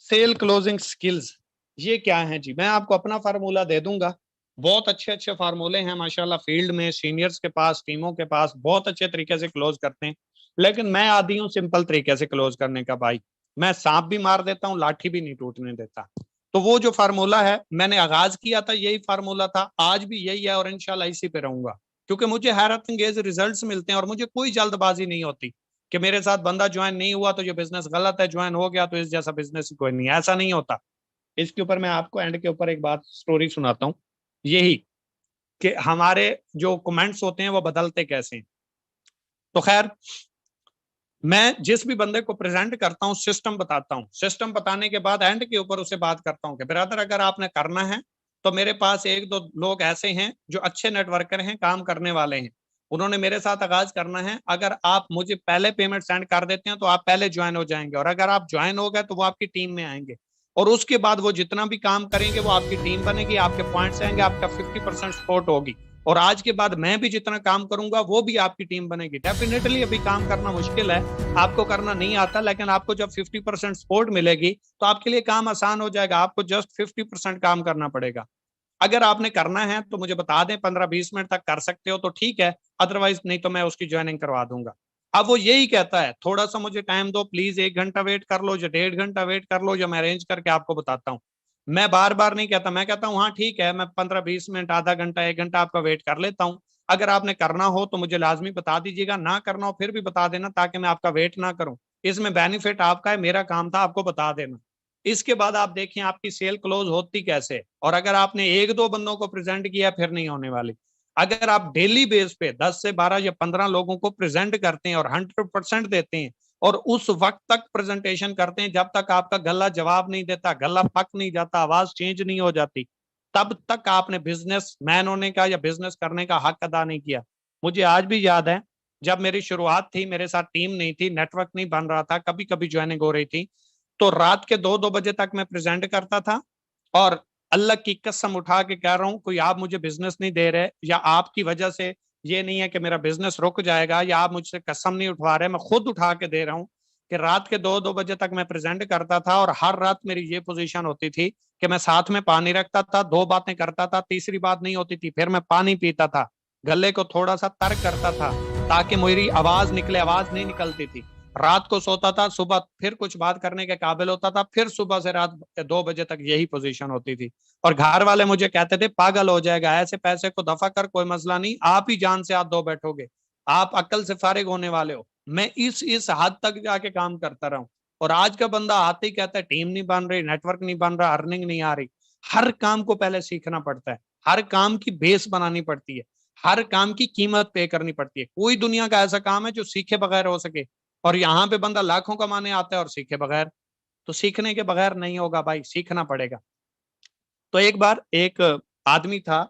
सेल क्लोजिंग स्किल्स। ये क्या है जी, मैं आपको अपना फार्मूला दे दूंगा, बहुत अच्छे अच्छे फार्मूले हैं माशाल्लाह फील्ड में, सीनियर्स के पास, टीमों के पास बहुत अच्छे तरीके से क्लोज करते हैं, लेकिन मैं आदी हूँ सिंपल तरीके से क्लोज करने का भाई। मैं सांप भी मार देता हूँ, लाठी भी नहीं टूटने देता। तो वो जो फार्मूला है, मैंने आगाज किया था यही फार्मूला था, आज भी यही है, और इंशाल्लाह इसी पे रहूंगा, क्योंकि मुझे हैरत अंगेज रिजल्ट्स मिलते हैं, और मुझे कोई जल्दबाजी नहीं होती कि मेरे साथ बंदा ज्वाइन नहीं हुआ तो ये बिजनेस गलत है, ज्वाइन हो गया तो इस जैसा बिजनेस कोई नहीं, ऐसा नहीं होता। इसके ऊपर मैं आपको एंड के ऊपर एक बात स्टोरी सुनाता हूँ, यही कि हमारे जो कमेंट्स होते हैं वो बदलते कैसे हैं। तो खैर, मैं जिस भी बंदे को प्रेजेंट करता हूँ सिस्टम बताता हूँ, सिस्टम बताने के बाद एंड के ऊपर उसे बात करता हूँ कि ब्रदर अगर आपने करना है तो मेरे पास एक दो लोग ऐसे हैं जो अच्छे नेटवर्कर हैं, काम करने वाले हैं, उन्होंने मेरे साथ आगाज करना है, अगर आप मुझे पहले पेमेंट सेंड कर देते हैं तो आप पहले ज्वाइन हो जाएंगे, और अगर आप ज्वाइन हो गए तो वो आपकी टीम में आएंगे, और उसके बाद वो जितना भी काम करेंगे वो आपकी टीम बनेगी, आपके पॉइंट्स आएंगे, आपका 50% सपोर्ट होगी, और आज के बाद मैं भी जितना काम करूंगा वो भी आपकी टीम बनेगी। डेफिनेटली अभी काम करना मुश्किल है, आपको करना नहीं आता, लेकिन आपको जब 50% सपोर्ट मिलेगी तो आपके लिए काम आसान हो जाएगा, आपको जस्ट 50% काम करना पड़ेगा। अगर आपने करना है तो मुझे बता दें, 15-20 मिनट तक कर सकते हो तो ठीक है, अदरवाइज नहीं तो मैं उसकी ज्वाइनिंग करवा दूंगा। अब वो यही कहता है थोड़ा सा मुझे टाइम दो प्लीज, 1 घंटा वेट कर लो या 1.5 घंटा वेट कर लो, या मैं अरेंज करके आपको बताता हूँ। मैं बार बार नहीं कहता, मैं कहता हूँ हाँ ठीक है, मैं 15-20 मिनट, आधा घंटा, 1 घंटा आपका वेट कर लेता हूँ। अगर आपने करना हो तो मुझे लाजमी बता दीजिएगा, ना करना हो फिर भी बता देना, ताकि मैं आपका वेट ना करूं। इसमें बेनिफिट आपका है, मेरा काम था आपको बता देना। इसके बाद आप देखें आपकी सेल क्लोज होती कैसे, और अगर आपने एक दो बंदों को प्रेजेंट किया फिर नहीं होने वाली। अगर आप डेली बेस पे 10 से 12 या 15 लोगों को प्रेजेंट करते हैं और 100% देते हैं, और उस वक्त तक प्रेजेंटेशन करते हैं जब तक आपका गला जवाब नहीं देता, गला पक नहीं जाता, आवाज चेंज नहीं हो जाती, तब तक आपने बिजनेस मैन होने का या बिजनेस करने का हक अदा नहीं किया। मुझे आज भी याद है, जब मेरी शुरुआत थी, मेरे साथ टीम नहीं थी, नेटवर्क नहीं बन रहा था, कभी कभी ज्वाइनिंग हो रही थी, तो रात के 2-2 बजे तक मैं प्रेजेंट करता था, और अल्लाह की कसम उठा के कह रहा हूं, कोई आप मुझे बिजनेस नहीं दे रहे, या आपकी वजह से ये नहीं है कि मेरा बिजनेस रुक जाएगा, या आप मुझसे कसम नहीं उठवा रहे, मैं खुद उठा के दे रहा हूं कि रात के 2-2 बजे तक मैं प्रेजेंट करता था, और हर रात मेरी ये पोजीशन होती थी कि मैं साथ में पानी रखता था, 2 बातें करता था, तीसरी बात नहीं होती थी, फिर मैं पानी पीता था, गले को थोड़ा सा तर्क करता था ताकि मेरी आवाज निकले, आवाज नहीं निकलती थी, रात को सोता था, सुबह फिर कुछ बात करने के काबिल होता था, फिर सुबह से रात 2 बजे तक यही पोजीशन होती थी। और घर वाले मुझे कहते थे पागल हो जाएगा, ऐसे पैसे को दफा कर, कोई मसला नहीं, आप ही जान से हाथ धो बैठोगे। आप अक्ल से फारिग होने वाले हो। मैं इस हद तक जाके काम करता रहा हूं। और आज का बंदा आते ही कहता है टीम नहीं बन रही, नेटवर्क नहीं बन रहा, अर्निंग नहीं आ रही। हर काम को पहले सीखना पड़ता है, हर काम की बेस बनानी पड़ती है, हर काम की कीमत पे करनी पड़ती है। कोई दुनिया का ऐसा काम है जो सीखे बगैर हो सके? और यहाँ पे बंदा लाखों कमाने आता है और सीखे बगैर। तो सीखने के बगैर नहीं होगा भाई, सीखना पड़ेगा। तो एक बार एक आदमी था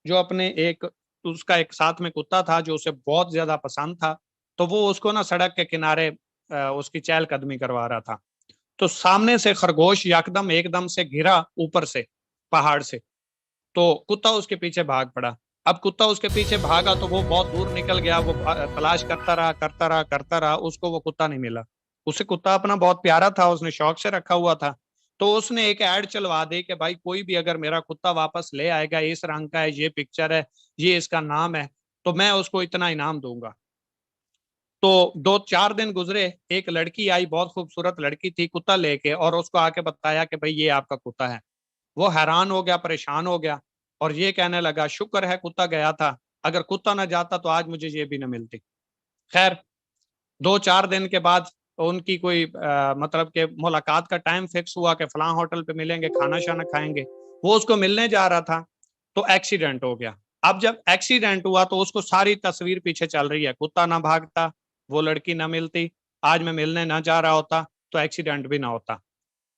जो अपने एक, उसका एक साथ में कुत्ता था जो उसे बहुत ज्यादा पसंद था। तो वो उसको ना सड़क के किनारे उसकी चहलकदमी करवा रहा था। तो सामने से खरगोश यकदम एकदम से गिरा ऊपर से, पहाड़ से। तो कुत्ता उसके पीछे भाग पड़ा। अब कुत्ता उसके पीछे भागा तो वो बहुत दूर निकल गया। वो तलाश करता रहा करता रहा करता रहा, उसको वो कुत्ता नहीं मिला। उसे कुत्ता अपना बहुत प्यारा था, उसने शौक से रखा हुआ था। तो उसने एक ऐड चलवा दी कि भाई कोई भी अगर मेरा कुत्ता वापस ले आएगा, इस रंग का है, ये पिक्चर है, ये इसका नाम है, तो मैं उसको इतना इनाम दूंगा। तो 2-4 दिन गुजरे, एक लड़की आई, बहुत खूबसूरत लड़की थी, कुत्ता लेके, और उसको आके बताया कि भाई ये आपका कुत्ता है। वो हैरान हो गया, परेशान हो गया, और ये कहने लगा शुक्र है कुत्ता गया था, अगर कुत्ता ना जाता तो आज मुझे ये भी ना मिलती। खैर, 2-4 दिन के बाद उनकी कोई मतलब के मुलाकात का टाइम फिक्स हुआ कि फलां होटल पे मिलेंगे, खाना शाना खाएंगे। वो उसको मिलने जा रहा था तो एक्सीडेंट हो गया। अब जब एक्सीडेंट हुआ तो उसको सारी तस्वीर पीछे चल रही है, कुत्ता ना भागता, वो लड़की ना मिलती, आज मैं मिलने ना जा रहा होता तो एक्सीडेंट भी ना होता।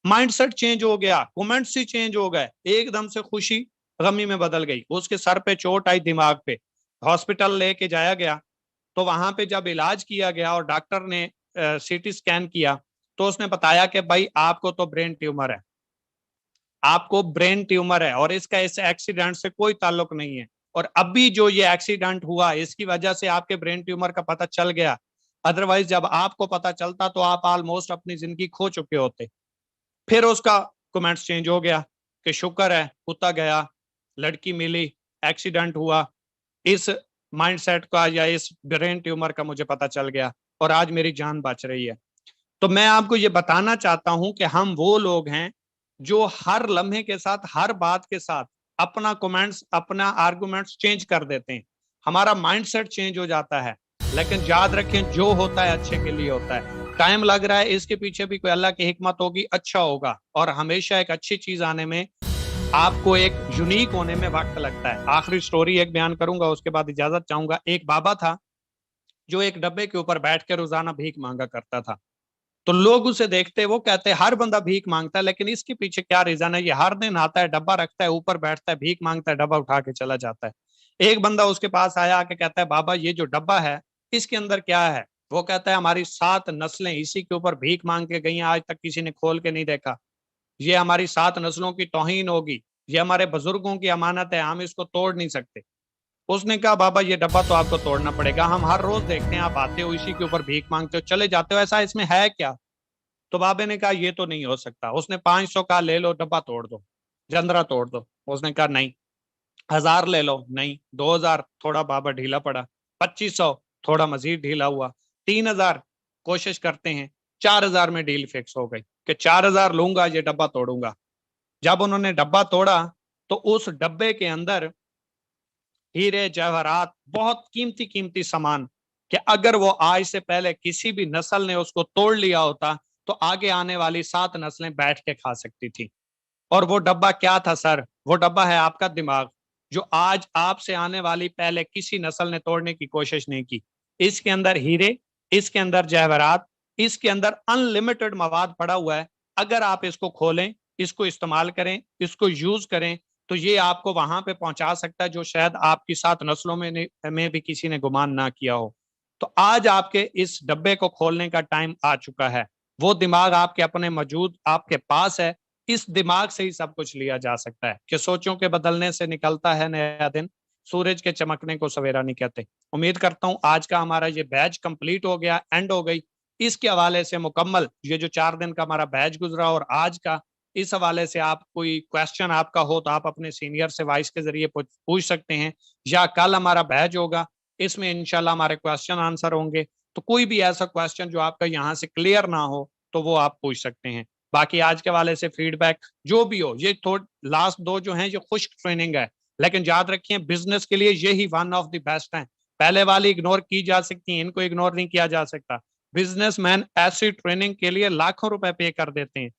माइंडसेट चेंज हो गया, कमेंट्स ही चेंज हो गए, एकदम से खुशी गमी में बदल गई। उसके सर पे चोट आई, दिमाग पे, हॉस्पिटल लेके जाया गया। तो वहां पे जब इलाज किया गया और डॉक्टर ने सीटी स्कैन किया तो उसने बताया कि भाई आपको तो ब्रेन ट्यूमर है, आपको ब्रेन ट्यूमर है, और इसका इस एक्सीडेंट से कोई ताल्लुक नहीं है। और अभी जो ये एक्सीडेंट हुआ इसकी वजह से आपके ब्रेन ट्यूमर का पता चल गया, अदरवाइज जब आपको पता चलता तो आप ऑलमोस्ट अपनी जिंदगी खो चुके होते। फिर उसका कमेंट्स चेंज हो गया कि शुक्र है कुत्ता गया, लड़की मिली, एक्सीडेंट हुआ, इस माइंडसेट का या इस ब्रेन ट्यूमर का मुझे पता चल गया और आज मेरी जान बच रही है। तो मैं आपको ये बताना चाहता हूं कि हम वो लोग हैं जो हर लम्हे के साथ, हर बात के साथ अपना कमेंट्स, अपना आर्गुमेंट्स चेंज कर देते हैं। हमारा माइंडसेट चेंज हो जाता है। लेकिन याद रखें, जो होता है अच्छे के लिए होता है। टाइम लग रहा है, इसके पीछे भी कोई अल्लाह की हिकमत होगी, अच्छा होगा। और हमेशा एक अच्छी चीज आने में, आपको एक यूनिक होने में वक्त लगता है। आखिरी स्टोरी एक बयान करूंगा, उसके बाद इजाजत चाहूंगा। एक बाबा था जो एक डब्बे के ऊपर बैठ के रोजाना भीख मांगा करता था। तो लोग उसे देखते, वो कहते हर बंदा भीख मांगता है, लेकिन इसके पीछे क्या रीजन है? ये हर दिन आता है, डब्बा रखता है, ऊपर बैठता है, भीख मांगता है, डब्बा उठा के चला जाता है। एक बंदा उसके पास आया, आके कहता है बाबा ये जो डब्बा है इसके अंदर क्या है? वो कहता है हमारी 7 नस्लें इसी के ऊपर भीख मांग के गई हैं, आज तक किसी ने खोल के नहीं देखा। ये हमारी 7 नस्लों की तौहीन होगी, ये हमारे बुजुर्गों की अमानत है, हम इसको तोड़ नहीं सकते। उसने कहा बाबा ये डब्बा तो आपको तोड़ना पड़ेगा, हम हर रोज देखते हैं आप आते हो, इसी के ऊपर भीख मांगते हो, चले जाते हो, ऐसा इसमें है क्या? तो बाबे ने कहा ये तो नहीं हो सकता। उसने 500 का ले लो, डब्बा तोड़ दो, जंदरा तोड़ दो। उसने कहा नहीं। 1000 ले लो, नहीं। 2000, थोड़ा बाबा ढीला पड़ा। 2500, थोड़ा मजीद ढीला हुआ। 3000, कोशिश करते हैं। 4000 में डील फिक्स हो गई कि 4000 लूंगा, ये डब्बा तोड़ूंगा। जब उन्होंने डब्बा तोड़ा तो उस डब्बे के अंदर हीरे जवाहरात, बहुत कीमती कीमती सामान, कि अगर वो आज से पहले किसी भी नस्ल ने उसको तोड़ लिया होता तो आगे आने वाली 7 नस्लें बैठ के खा सकती थी। और वो डब्बा क्या था सर? वो डब्बा है आपका दिमाग, जो आज आपसे आने वाली पहले किसी नस्ल ने तोड़ने की कोशिश नहीं की। इसके अंदर हीरे, इसके अंदर जवाहरात, इसके अंदर अनलिमिटेड मवाद पड़ा हुआ है। अगर आप इसको खोलें, इसको इस्तेमाल करें, इसको यूज करें, तो ये आपको वहां पे पहुंचा सकता है जो शायद आपकी 7 नस्लों में भी किसी ने गुमान ना किया हो। तो आज आपके इस डब्बे को खोलने का टाइम आ चुका है। वो दिमाग आपके अपने मौजूद आपके पास है। इस दिमाग से ही सब कुछ लिया जा सकता है कि सोचों के बदलने से निकलता है नया दिन, सूरज के चमकने को सवेरा नहीं कहते। उम्मीद करता हूं आज का हमारा ये बैच कंप्लीट हो गया, एंड हो गई। इसके हवाले से मुकम्मल ये जो 4 दिन का हमारा बैच गुजरा और आज का, इस हवाले से आप कोई क्वेश्चन आपका हो तो आप अपने सीनियर से वॉइस के जरिए पूछ सकते हैं, या कल हमारा बैच होगा, इसमें इंशाल्लाह हमारे क्वेश्चन आंसर होंगे। तो कोई भी ऐसा क्वेश्चन जो आपका यहाँ से क्लियर ना हो तो वो आप पूछ सकते हैं। बाकी आज के वाले से फीडबैक जो भी हो, ये लास्ट 2 जो हैं ये खुश्क ट्रेनिंग है, लेकिन याद रखिए बिजनेस के लिए यही वन ऑफ द बेस्ट हैं। पहले वाली इग्नोर की जा सकती है, इनको इग्नोर नहीं किया जा सकता। बिजनेसमैन ऐसी ट्रेनिंग के लिए लाखों रुपए पे कर देते हैं।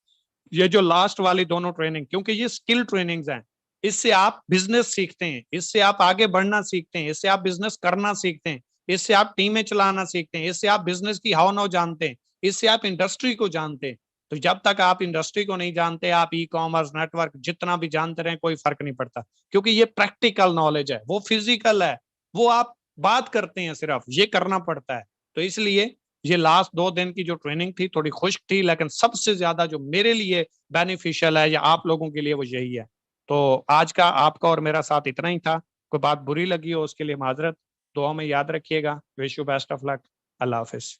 ये जो लास्ट वाली दोनों ट्रेनिंग, क्योंकि ये स्किल ट्रेनिंग्स हैं, इससे आप बिजनेस सीखते हैं, इससे आप आगे बढ़ना सीखते हैं, इससे आप बिजनेस करना सीखते हैं, इससे आप टीमें चलाना सीखते हैं, इससे आप बिजनेस की हाव नाउ जानते हैं, इससे आप इंडस्ट्री को जानते हैं। तो जब तक आप इंडस्ट्री को नहीं जानते, आप ई कॉमर्स नेटवर्क जितना भी जानते रहे, कोई फर्क नहीं पड़ता, क्योंकि ये प्रैक्टिकल नॉलेज है, वो फिजिकल है, वो आप बात करते हैं, सिर्फ ये करना पड़ता है। तो इसलिए ये लास्ट 2 दिन की जो ट्रेनिंग थी थोड़ी खुश्क थी, लेकिन सबसे ज्यादा जो मेरे लिए बेनिफिशियल है या आप लोगों के लिए वो यही है। तो आज का आपका और मेरा साथ इतना ही था। कोई बात बुरी लगी हो उसके लिए माजरत। दुआ में याद रखिएगा। Wish you best of luck. Allah Hafiz.